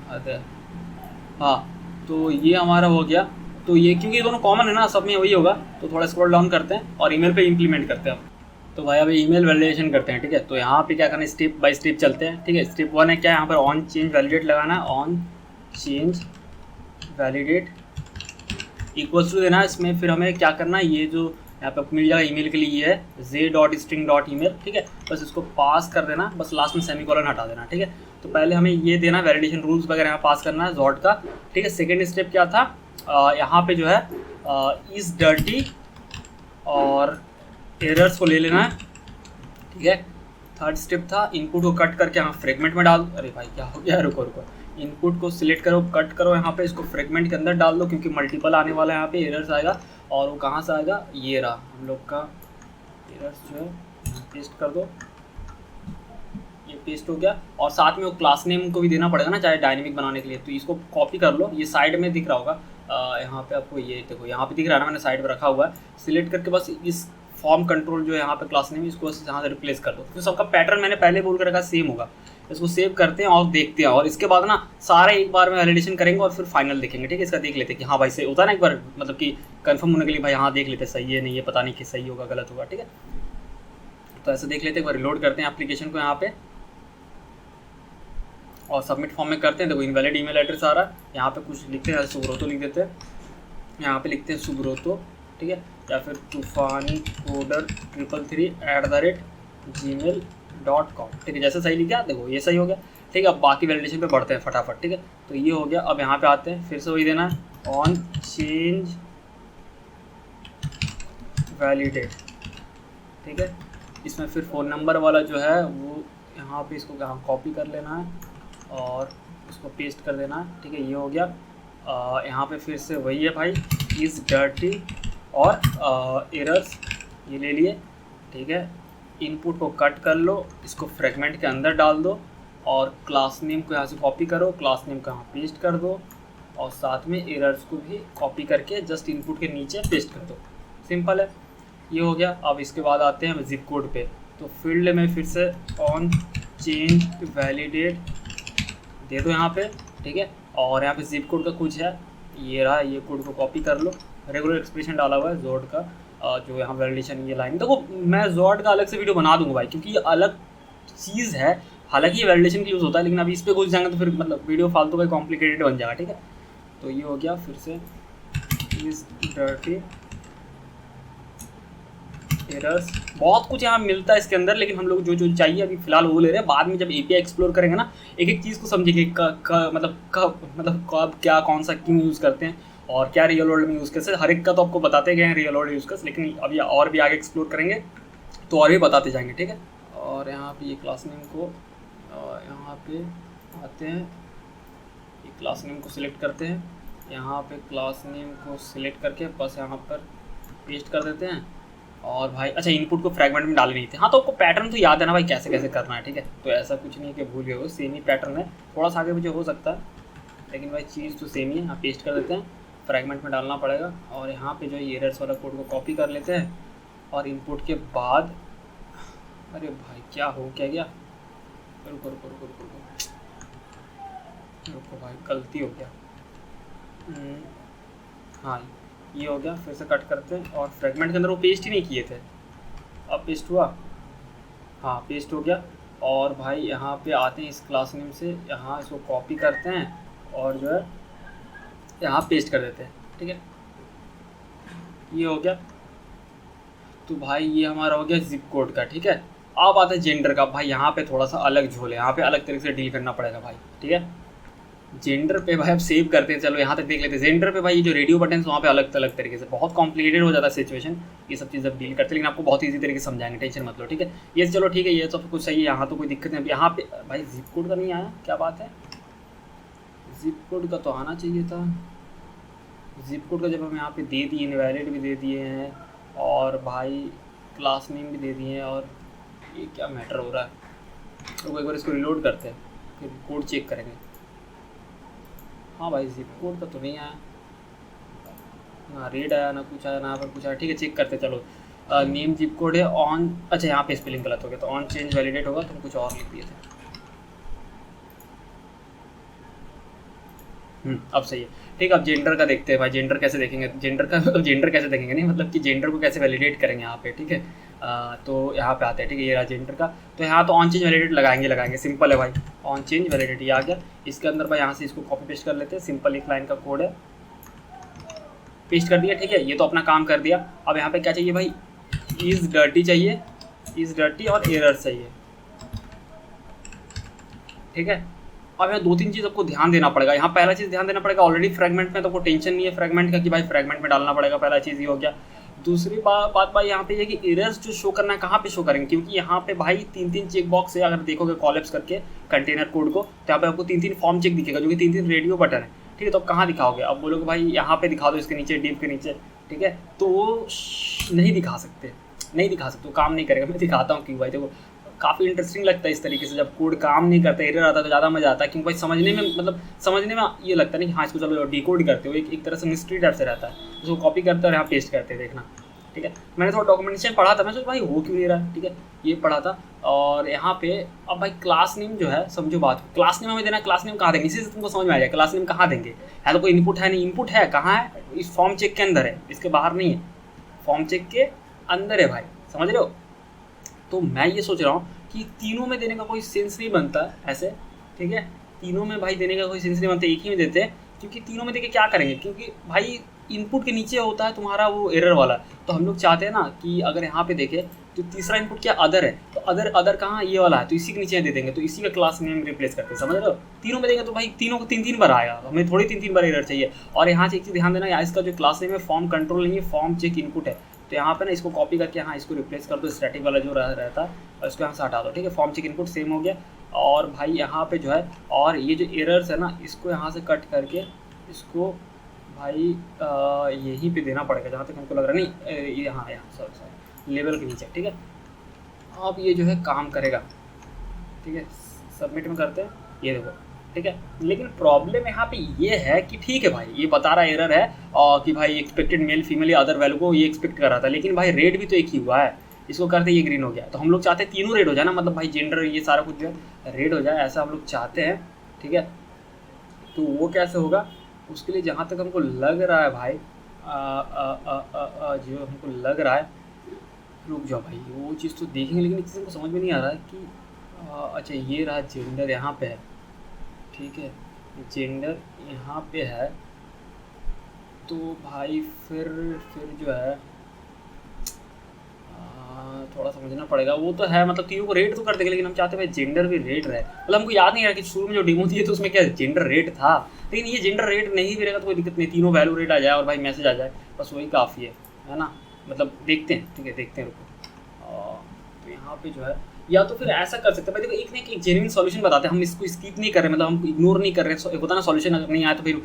अरे हाँ, तो ये हमारा हो गया। तो ये क्योंकि ये दोनों कॉमन है ना, सब में वही होगा। तो थोड़ा स्क्रॉल डाउन करते हैं और ईमेल पे इम्प्लीमेंट करते हैं। तो भाई अभी ईमेल वैलिडेशन करते हैं, ठीक है। तो यहाँ पे क्या करना है, स्टेप बाय स्टेप चलते हैं, ठीक है। स्टेप 1 है क्या, यहाँ पर ऑन चेंज वैलिडेट लगाना है। On change validate equals to देना है। इसमें फिर हमें क्या करना है, ये जो यहाँ पे मिल जाएगा ईमेल के लिए ये है j.string.email, ठीक है। बस इसको पास कर देना, बस लास्ट में सेमीकोलन हटा देना, ठीक है। तो पहले हमें ये देना वैलिडेशन रूल्स वगैरह यहाँ पास करना है जॉट का, ठीक है। सेकेंड स्टेप क्या था, यहाँ पे जो है इज डर्टी और एरर्स को ले लेना है, ठीक है। थर्ड स्टेप था इनपुट को कट करके यहाँ फ्रेगमेंट में डाल। अरे भाई क्या हो गया, रुको रुको। इनपुट को सिलेक्ट करो, कट करो, यहाँ पे इसको फ्रेगमेंट के अंदर डाल दो, क्योंकि मल्टीपल आने वाला है यहाँ पे एरर्स आएगा। और वो कहाँ से आएगा, ये रहा हम लोग का एरर्स जो है, पेस्ट कर दो। ये पेस्ट हो गया। और साथ में वो क्लास नेम को भी देना पड़ेगा ना, चाहे डायनेमिक बनाने के लिए। तो इसको कॉपी कर लो, ये साइड में दिख रहा होगा, यहाँ पे आपको ये देखो यहाँ पे दिख रहा है ना, मैंने साइड पे रखा हुआ है। सिलेक्ट करके बस इस फॉर्म कंट्रोल जो है यहाँ पे क्लास नेम, इसको यहाँ से रिप्लेस कर दो। तो सबका पैटर्न मैंने पहले बोल कर रखा सेम होगा। इसको सेव करते हैं और देखते हैं, और इसके बाद ना सारे एक बार में वैलिडेशन करेंगे और फिर फाइनल देखेंगे, ठीक है। इसका देख लेते हैं कि हाँ भाई सही होता है ना, एक बार मतलब कि कंफर्म होने के लिए भाई हाँ देख लेते हैं सही है नहीं है, पता नहीं कि सही होगा गलत होगा, ठीक है। तो ऐसे देख लेते हैं, एक बार रिलोड करते हैं एप्लीकेशन को यहाँ पे और सबमिट फॉर्म में करते हैं। देखो इनवैलिड ईमेल एड्रेस आ रहा है, यहाँ पे कुछ लिखते हैं, सुब्रोतो लिख देते हैं, यहाँ पे लिखते हैं सुब्रोतो, ठीक है। या फिर तूफानी कोडर 333@gmail.com, ठीक है। जैसे सही लिखा देखो ये सही हो गया, ठीक है। अब बाकी वैलिडेशन पे बढ़ते हैं फटाफट, ठीक है। तो ये हो गया। अब यहाँ पे आते हैं, फिर से वही देना है ऑन चेंज वैलिडेट, ठीक है। इसमें फिर फ़ोन नंबर वाला जो है वो यहाँ पे इसको यहाँ कॉपी कर लेना है और इसको पेस्ट कर देना है, ठीक है। ये हो गया। यहाँ पे फिर से वही है भाई, इज़ डर्टी और एरर्स ये ले लिए, ठीक है। इनपुट को कट कर लो, इसको फ्रेगमेंट के अंदर डाल दो और क्लास नेम को यहाँ से कॉपी करो, क्लास नेम को यहाँ पेस्ट कर दो और साथ में एरर्स को भी कॉपी करके जस्ट इनपुट के नीचे पेस्ट कर दो। सिंपल है, ये हो गया। अब इसके बाद आते हैं जिप कोड पे। तो फील्ड में फिर से ऑन चेंज वैलिडेट दे दो यहाँ पे, ठीक है। और यहाँ पे जिप कोड का कुछ है, ये रहा, ये कोड को कॉपी कर लो। रेगुलर एक्सप्रेशन डाला हुआ है जोड का, जो यहाँ वैलिडेशन ये लाइन देखो, मैं जोड का अलग से वीडियो बना दूंगा भाई, क्योंकि ये अलग चीज़ है। हालांकि ये वैलिडेशन की यूज़ होता है, लेकिन अभी इस पर घुस जाएंगे तो फिर मतलब वीडियो फालतू का कॉम्प्लिकेटेड बन जाएगा, ठीक है। तो ये हो गया। फिर से इज डर्टी एरर्स, बहुत कुछ यहाँ मिलता है इसके अंदर, लेकिन हम लोग जो जो चाहिए अभी फिलहाल वो ले रहे हैं। बाद में जब एपीआई एक्सप्लोर करेंगे ना, एक एक चीज़ को समझेंगे, कब क्या कौन सा क्यों यूज़ करते हैं और क्या रियल वर्ल्ड में यूज़ कैसे, हर एक का तो आपको बताते गए हैं रियल वर्ल्ड यूज़ कैसे, लेकिन अभी और भी आगे एक्सप्लोर करेंगे। तो और भी बताते जाएंगे, ठीक है। और यहाँ पे ये क्लास नेम को यहाँ पे आते हैं, ये क्लास नेम को सिलेक्ट करते हैं, यहाँ पे क्लास नेम को सिलेक्ट करके बस यहाँ पर पेस्ट कर देते हैं। और भाई अच्छा, इनपुट को फ्रैगमेंट में डाले नहीं थे। हाँ तो आपको पैटर्न तो याद है ना भाई, कैसे कैसे करना है, ठीक है। तो ऐसा कुछ नहीं है कि भूल गए हो, सेम ही पैटर्न है, थोड़ा सा आगे मुझे हो सकता है, लेकिन भाई चीज़ तो सेम ही है। यहाँ पेस्ट कर देते हैं, फ्रैगमेंट में डालना पड़ेगा। और यहाँ पे जो है एरर्स वाला कोड को कॉपी कर लेते हैं, और इनपुट के बाद, अरे भाई क्या हो क्या गया, रुको रुको रुको रुको रुको रुको भाई, गलती हो गया। हाँ ये हो गया, फिर से कट करते हैं। और फ्रेगमेंट के अंदर वो पेस्ट ही नहीं किए थे, अब पेस्ट हुआ, हाँ पेस्ट हो गया। और भाई यहाँ पे आते हैं इस क्लास नेम से, यहाँ इसको कॉपी करते हैं और जो है यहाँ पेस्ट कर देते हैं, ठीक है। ये हो गया। तो भाई ये हमारा हो गया जिप कोड का, ठीक है। अब आता है जेंडर का। भाई यहाँ पे थोड़ा सा अलग झोल है, यहाँ पे अलग तरीके से डील करना पड़ेगा भाई, ठीक है। जेंडर पे भाई अब सेव करते हैं, चलो यहाँ तक देख लेते हैं। जेंडर पे भाई जो रेडियो बटन वहाँ पे अलग अलग तरीके से, बहुत कॉम्प्लिकेटेड हो जाता है सिचुएशन, ये सब चीज़ अब डील करते हैं, लेकिन आपको बहुत ईजी तरीके से समझाएंगे, टेंशन मत लो, ठीक है। ये चलो ठीक है, ये सब कुछ सही है, यहाँ तो कोई दिक्कत नहीं। यहाँ पे भाई जिप कोड का नहीं आया, क्या बात है, जिप कोड का तो आना चाहिए था। जिप कोड का जब हम यहाँ पे दे दिए, इनवैलिड भी दे दिए हैं, और भाई क्लास नेम भी दे दिए हैं, और ये क्या मैटर हो रहा है। तो एक बार इसको रिलोड करते हैं, फिर कोड चेक करेंगे। हाँ भाई जिप कोड का तो नहीं आया, ना रेड आया, ना कुछ आया, ना पर कुछ आया, ठीक है चेक करते चलो। नेम जिप कोड है ऑन, अच्छा यहाँ पे स्पेलिंग गलत हो गया, तो ऑन चेंज वैलिडेट होगा, तुम कुछ और लिख दिए थे। अब सही है, ठीक है। अब जेंडर का देखते हैं भाई, जेंडर कैसे देखेंगे, जेंडर का जेंडर कैसे देखेंगे नहीं, मतलब कि जेंडर को कैसे वैलिडेट करेंगे यहाँ पे, ठीक है। तो यहाँ पे आते हैं, ठीक है, ये रहा जेंडर का। तो यहाँ तो ऑन चेंज वैलिडेट लगाएंगे, सिंपल है भाई, ऑन चेंज वैलिडेट ये आ गया। इसके अंदर भाई यहाँ से इसको कॉपी पेस्ट कर लेते हैं, सिंपल एक लाइन का कोड है, पेस्ट कर दिया, ठीक है। ये तो अपना काम कर दिया। अब यहाँ पे क्या चाहिए भाई, इज डर्टी चाहिए, इज डर्टी और एरर चाहिए, ठीक है। अब यहाँ दो तीन चीज़ आपको ध्यान देना पड़ेगा। यहाँ पहला चीज़ ध्यान देना पड़ेगा, ऑलरेडी फ्रैगमेंट में तो कोई टेंशन नहीं है फ्रैगमेंट का कि भाई फ्रैगमेंट में डालना पड़ेगा, पहला चीज़ ये हो गया। दूसरी बात भाई यहाँ पे ये कि एरर्स जो शो करना है कहाँ पे शो करेंगे, क्योंकि यहाँ पे भाई तीन तीन चेक बॉक्स है, अगर देखोगे कॉलेप्स करके कंटेनर कोड को, तो यहाँ पे आपको तीन तीन फॉर्म चेक दिखेगा, जो कि तीन तीन रेडियो बटन है, ठीक है। तो आप कहाँ दिखाओगे, अब बोलोगे भाई यहाँ पे दिखा दो, इसके नीचे डिव के नीचे, ठीक है। तो नहीं दिखा सकते, नहीं दिखा सकते, काम नहीं करेगा। मैं दिखाता हूँ क्यों भाई, देखो काफ़ी इंटरेस्टिंग लगता है इस तरीके से, जब कोड काम नहीं करता, एरर आता है तो ज़्यादा मज़ा आता है, क्योंकि भाई समझने में, मतलब समझने में ये लगता है नहीं, हाँ इसको चलो डिकोड करते हो, एक तरह से मिस्ट्री टाइप से रहता है, उसको कॉपी करते हैं और यहाँ पेस्ट करते हैं, देखना, ठीक है। मैंने थोड़ा डॉक्यूमेंटेशन पढ़ा था, मैं सोचा भाई हो क्यों नहीं रहा, ठीक है, ये पढ़ा था। और यहाँ पे अब भाई क्लास नेम जो है, समझो बात, क्लास नेम हमें देना, क्लास नेम कहाँ देंगे, इसी से तुमको समझ में आ जाए क्लास नेम कहाँ देंगे। है तो कोई इनपुट है नहीं, इनपुट है कहाँ है, इस फॉर्म चेक के अंदर है, इसके बाहर नहीं है, फॉर्म चेक के अंदर है भाई, समझ रहे हो। तो मैं ये सोच रहा हूँ कि तीनों में देने का कोई सेंस नहीं बनता ऐसे, ठीक है, तीनों में भाई देने का कोई सेंस नहीं बनता, एक ही में देते हैं, क्योंकि तीनों में देके क्या करेंगे, क्योंकि भाई इनपुट के नीचे होता है तुम्हारा वो एरर वाला। तो हम लोग चाहते हैं ना कि अगर यहाँ पे देखें तो तीसरा इनपुट क्या अदर है, तो अदर कहाँ ये वाला है, तो इसी के नीचे दे देंगे, तो इसी का क्लास नेम रिप्लेस करते हैं, समझ रहे हो। तीनों में देंगे तो भाई तीनों को तीन तीन बार आएगा, हमें थोड़ी तीन तीन बार एरर चाहिए। और यहाँ से एक चीज़ ध्यान देना, यहाँ इसका जो क्लास नेम है फॉर्म कंट्रोल नहीं है, फॉर्म चेक इनपुट है, तो यहाँ पे ना इसको कॉपी करके यहाँ इसको रिप्लेस कर दो, स्टैटिक वाला जो रहता है और इसको यहाँ से हटा दो, ठीक है। फॉर्म चेक इनपुट सेम हो गया। और भाई यहाँ पे जो है, और ये जो एरर्स है ना, इसको यहाँ से कट करके इसको भाई यहीं पे देना पड़ेगा, जहाँ तक हमको लग रहा है, नहीं ये हाँ यहाँ सॉरी लेवल के नीचे, ठीक है। अब ये जो है काम करेगा, ठीक है, सबमिट में करते हैं, ये देखो, ठीक है। लेकिन प्रॉब्लम यहाँ पे ये है कि ठीक है भाई, ये बता रहा एरर है और कि भाई एक्सपेक्टेड मेल फीमेल या अदर वैल्यू को ये एक्सपेक्ट कर रहा था, लेकिन भाई रेड भी तो एक ही हुआ है, इसको करते ये ग्रीन हो गया। तो हम लोग चाहते हैं तीनों रेड हो जाए ना, मतलब भाई जेंडर ये सारा कुछ जो है रेड हो जाए, ऐसा हम लोग चाहते हैं, ठीक है। तो वो कैसे होगा, उसके लिए जहाँ तक हमको लग रहा है भाई, जो हमको लग रहा है, रुक जाओ भाई वो चीज़ तो देखेंगे, लेकिन इस चीज़ को समझ में नहीं आ रहा है कि अच्छा ये रहा जेंडर यहाँ पे है, ठीक है, जेंडर यहाँ पे है, तो भाई फिर जो है थोड़ा समझना पड़ेगा। वो तो है, मतलब तीनों को रेट तो कर देंगे, लेकिन हम चाहते हैं भाई जेंडर भी रेट रहे। मतलब हमको याद नहीं रहा कि शुरू में जो डेमो दिए तो उसमें क्या जेंडर रेट था, लेकिन ये जेंडर रेट नहीं भी रहेगा तो कोई दिक्कत नहीं, तीनों वैल्यू रेट आ जाए और भाई मैसेज आ जाए, बस वही काफ़ी है ना। मतलब देखते हैं, ठीक है, देखते हैं, रुको यहाँ पे जो है या तो फिर ऐसा कर सकते हैं भाई, देखो एक ना एक जेन्युइन सॉल्यूशन बताते हैं, हम इसको स्किप नहीं कर रहे, मतलब हम इग्नोर नहीं कर रहे। होता ना सॉल्यूशन अगर नहीं आया तो फिर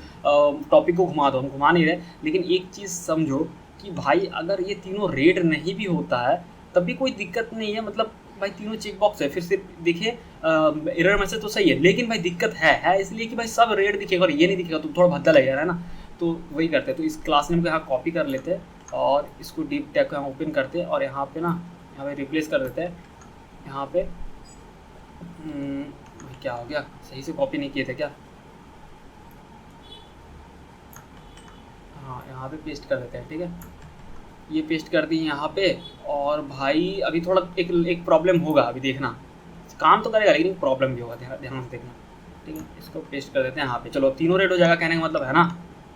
टॉपिक को घुमा दो, हम घुमा नहीं रहे। लेकिन एक चीज़ समझो कि भाई अगर ये तीनों रेड नहीं भी होता है तब भी कोई दिक्कत नहीं है, मतलब भाई तीनों चेक बॉक्स है, फिर से देखिए एरर मैसेज तो सही है, लेकिन भाई दिक्कत है इसलिए कि भाई सब रेड दिखेगा और ये नहीं दिखेगा तो थोड़ा भद्दा लगेगा, है ना। तो वही करते हैं, तो इस क्लास नेम को यहाँ कॉपी कर लेते हैं और इसको डीप टैग को यहाँ ओपन करते हैं और यहाँ पे ना यहाँ पे रिप्लेस कर देते हैं। यहाँ पे क्या हो गया, सही से कॉपी नहीं किए थे क्या? हाँ यहाँ पे पेस्ट कर देते हैं, ठीक है। ये पेस्ट कर दी यहाँ पे। और भाई अभी थोड़ा एक प्रॉब्लम होगा, अभी देखना, काम तो करेगा लेकिन प्रॉब्लम भी होगा, ध्यान से देखना, ठीक है। इसको पेस्ट कर देते हैं यहाँ पे। चलो तीनों रेड हो जाएगा कहने का मतलब, है ना।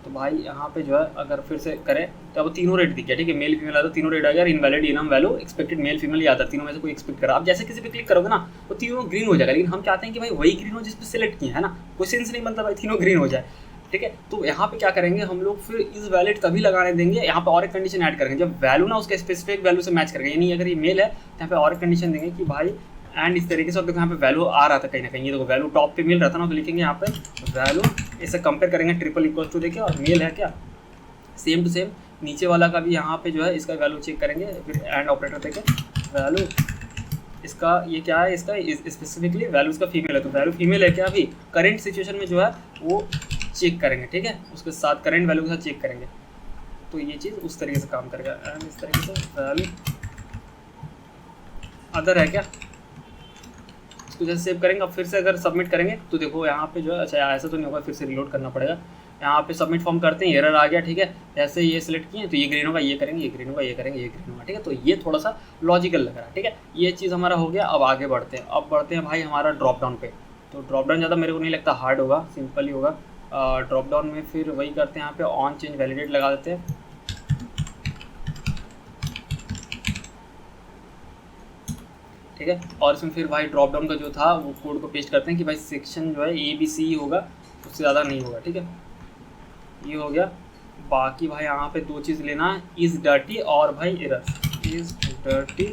तो भाई यहाँ पे जो है अगर फिर से करें तो अब तीनों रेड दिख गया, ठीक है। मेल फीमेल आता, तीनों रेड आ गया। Invalid enum value expected male female ही आता है, तीनों में से कोई एक्सपेक्ट करा। अब जैसे किसी पे क्लिक करोगे ना तो तीनों ग्रीन हो जाएगा, लेकिन हम चाहते हैं कि भाई वही ग्रीन हो जिस पे सिलेक्ट किया है ना, कोई सेंस नहीं बनता भाई तीनों ग्रीन हो जाए, ठीक है। तो यहाँ पे क्या करेंगे हम लोग, फिर इस वैलिड तभी लगाने देंगे। यहाँ पे और एक कंडीशन ऐड करेंगे, जब वैल्यू ना उसके स्पेसिफिक वैल्यू से मैच करेंगे, यानी अगर ये मेल है तो यहाँ पे और एक कंडीशन देंगे कि भाई एंड इस तरीके से। और देखो यहाँ पे वैल्यू आ रहा था कहीं ना कहीं, ये देखो वैल्यू टॉप पे मिल रहा था ना, तो लिखेंगे यहाँ पे वैल्यू, इसे कंपेयर करेंगे ट्रिपल इक्वल टू देके, और मेल है क्या सेम टू सेम। नीचे वाला का भी यहाँ पे जो है इसका वैल्यू चेक करेंगे, फिर एंड ऑपरेटर देके वैल्यू इसका ये क्या है, इसका स्पेसिफिकली वैल्यू इसका फीमेल है, तो वैल्यू फीमेल है क्या, अभी करंट सिचुएशन में जो है वो चेक करेंगे, ठीक है। उसके साथ करंट वैल्यू के साथ चेक करेंगे, तो ये चीज़ उस तरीके से काम करेगा। एंड इस तरीके से वैल्यू अदर है क्या, इसको जैसे सेव करेंगे। अब फिर से अगर सबमिट करेंगे तो देखो यहाँ पे जो है, अच्छा ऐसा तो नहीं होगा, फिर से रिलोड करना पड़ेगा। यहाँ पे सबमिट फॉर्म करते हैं, एरर आ गया, ठीक है। जैसे ये सिलेक्ट किए तो ये ग्रीन होगा, ये करेंगे, ये ग्रीन होगा, ये करेंगे, ये ग्रीन होगा, ठीक है। तो ये थोड़ा सा लॉजिकल लग रहा है, ठीक है। ये चीज़ हमारा हो गया। अब आगे बढ़ते हैं, अब बढ़ते हैं भाई हमारा ड्रॉप डाउन पे। तो ड्रॉप डाउन ज़्यादा मेरे को नहीं लगता हार्ड होगा, सिंपल ही होगा। ड्रॉप डाउन में फिर वही करते हैं, यहाँ पे ऑन चेंज वैलिडेट लगा देते हैं, ठीक है। और इसमें फिर भाई ड्रॉप डाउन का जो था वो कोड को पेस्ट करते हैं कि भाई सेक्शन जो है ABC होगा, उससे ज़्यादा नहीं होगा, ठीक है। ये हो गया। बाकी भाई यहाँ पे दो चीज़ लेना है, इज़ डर्टी और भाई एरर्स, इज़ डर्टी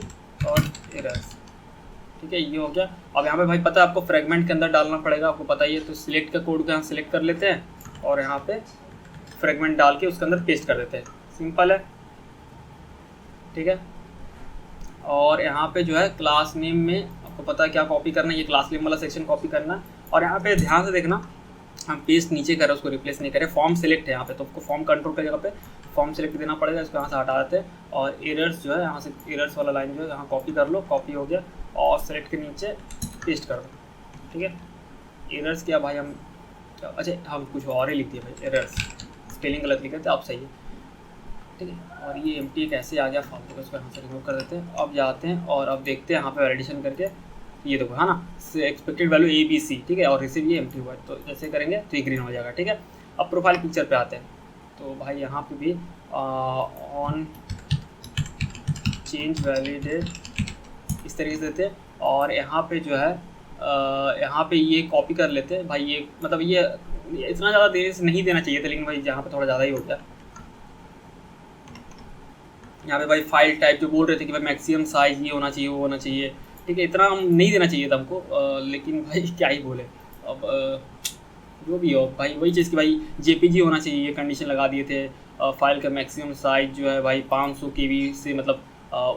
और एरर्स, ठीक है। ये हो गया। अब यहाँ पे भाई पता है आपको फ्रेगमेंट के अंदर डालना पड़ेगा, आपको पता ही है। तो सिलेक्ट का कोड को यहाँ सिलेक्ट कर लेते हैं और यहाँ पे फ्रेगमेंट डाल के उसके अंदर पेस्ट कर देते हैं, सिंपल है, ठीक है। और यहाँ पे जो है क्लास नेम में आपको पता है क्या कॉपी करना है, ये क्लास नेम वाला सेक्शन कॉपी करना है। और यहाँ पे ध्यान से देखना, हम पेस्ट नीचे करें, उसको रिप्लेस नहीं करें। फॉर्म सेलेक्ट है यहाँ पे, तो आपको फॉर्म कंट्रोल की जगह पे फॉर्म सेलेक्ट देना पड़ेगा, इसको यहाँ से हटा देते हैं। और एरर्स जो है यहाँ से एरर्स वाला लाइन जो है यहाँ कॉपी कर लो, कॉपी हो गया। और सेलेक्ट के नीचे पेस्ट कर दो, ठीक है। एरर्स क्या भाई हम, अच्छा हम कुछ और ही लिख दिए भाई, एरर्स स्पेलिंग गलत लिखे थे, अब सही है, ठीक है। और ये एम्प्टी कैसे आ गया फालतू का, इसको यहाँ से रिमूव कर देते हैं। अब जाते हैं और अब देखते हैं यहाँ पे वैलिडेशन करके, ये देखो है ना, एक्सपेक्टेड वैल्यू ABC, ठीक है। और रिसीव ये एम्प्टी हुआ है, तो जैसे करेंगे तो ये ग्रीन हो जाएगा, ठीक है। अब प्रोफाइल पिक्चर पे आते हैं, तो भाई यहाँ पे भी ऑन चेंज वैलिडेट इस तरीके से देते हैं। और यहाँ पे जो है यहाँ पे ये कॉपी कर लेते हैं भाई, ये मतलब ये इतना ज़्यादा देर से नहीं देना चाहिए था, लेकिन भाई यहाँ पे थोड़ा ज़्यादा ही हो गया। यहाँ पे भाई फाइल टाइप जो बोल रहे थे कि भाई मैक्सिमम साइज ये होना चाहिए, वो होना चाहिए, ठीक है। इतना नहीं देना चाहिए था हमको, लेकिन भाई क्या ही बोले। अब जो भी हो भाई, वही चीज़ कि भाई JPG होना चाहिए, ये कंडीशन लगा दिए थे। फाइल का मैक्सिमम साइज जो है भाई 500 KB से मतलब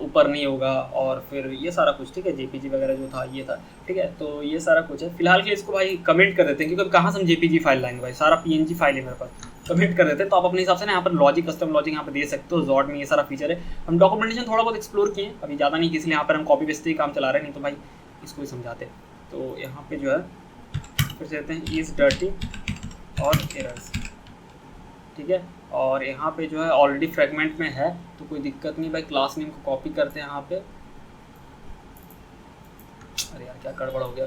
ऊपर नहीं होगा। और फिर ये सारा कुछ, ठीक है। JPG वगैरह जो था ये था, ठीक है। तो ये सारा कुछ है। फिलहाल के इसको भाई कमेंट कर देते हैं, क्योंकि कहाँ से हम JPG फाइल लाएंगे भाई, सारा PNG फाइल है मेरे पास। कमेंट कर देते हैं, तो आप अपने हिसाब से ना यहाँ पर लॉजिक, कस्टम लॉजिक यहाँ पर दे सकते हो। जॉड में ये सारा फीचर है। हम डॉक्यूमेंटेशन थोड़ा बहुत एक्सप्लोर किए, अभी ज़्यादा नहीं, इसलिए यहाँ पर हम कॉपी पेस्ट ही काम चला रहे हैं, नहीं तो भाई इसको ही समझाते। तो यहाँ पे जो है फिर से देते हैं इज़ डर्टी और एरर्स, ठीक है। और यहाँ पे जो है ऑलरेडी फ्रेगमेंट में है, तो कोई दिक्कत नहीं भाई। क्लास नेम को कॉपी करते हैं यहाँ पे, अरे यार क्या गड़बड़ हो गया,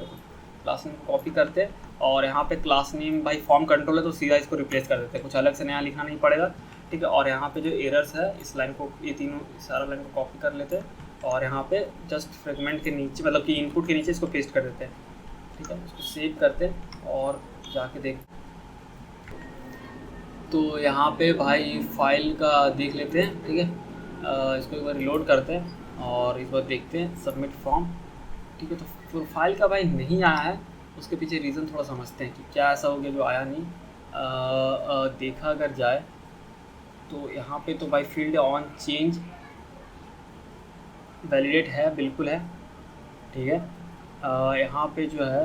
क्लास नेम को कॉपी करते हैं। और यहाँ पे क्लास नेम भाई फॉर्म कंट्रोल है, तो सीधा इसको रिप्लेस कर देते हैं, कुछ अलग से नया लिखना नहीं पड़ेगा, ठीक है। और यहाँ पे जो एरर्स है इस लाइन को, ये तीनों सारा लाइन को कॉपी कर लेते हैं और यहाँ पे जस्ट फ्रेगमेंट के नीचे, मतलब कि इनपुट के नीचे इसको पेस्ट कर देते हैं, ठीक है। इसको सेव करते हैं और जाके देख, तो यहाँ पे भाई फाइल का देख लेते हैं, ठीक है। इसको एक बार रिलोड करते हैं और इस बार देखते हैं सबमिट फॉर्म। ठीक है, तो प्रोफाइल का भाई नहीं आया है, उसके पीछे रीज़न थोड़ा समझते हैं कि क्या ऐसा हो गया जो आया नहीं। देखा अगर जाए तो यहाँ पे तो भाई फील्ड ऑन चेंज वैलिडेट है, बिल्कुल है। ठीक है, यहाँ पे जो है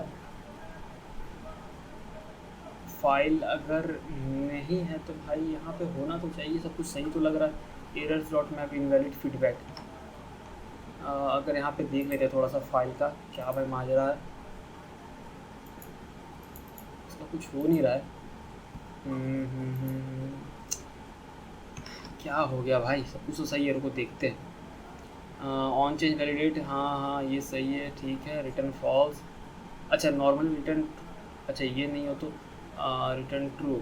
फाइल अगर नहीं है तो भाई यहाँ पे होना तो चाहिए, सब कुछ सही तो लग रहा है। Errors dot map invalid feedback. अगर यहाँ पे देख लेते हैं थोड़ा सा फाइल का क्या भाई माजरा है, इसका कुछ हो नहीं रहा है। क्या हो गया भाई, सब कुछ तो सही है, रुको देखते हैं। ऑन चेंज वैलिडेट, हाँ हाँ ये सही है, ठीक है। रिटर्न फॉल्स, अच्छा नॉर्मल रिटर्न, अच्छा ये नहीं हो तो रिटर्न ट्रू।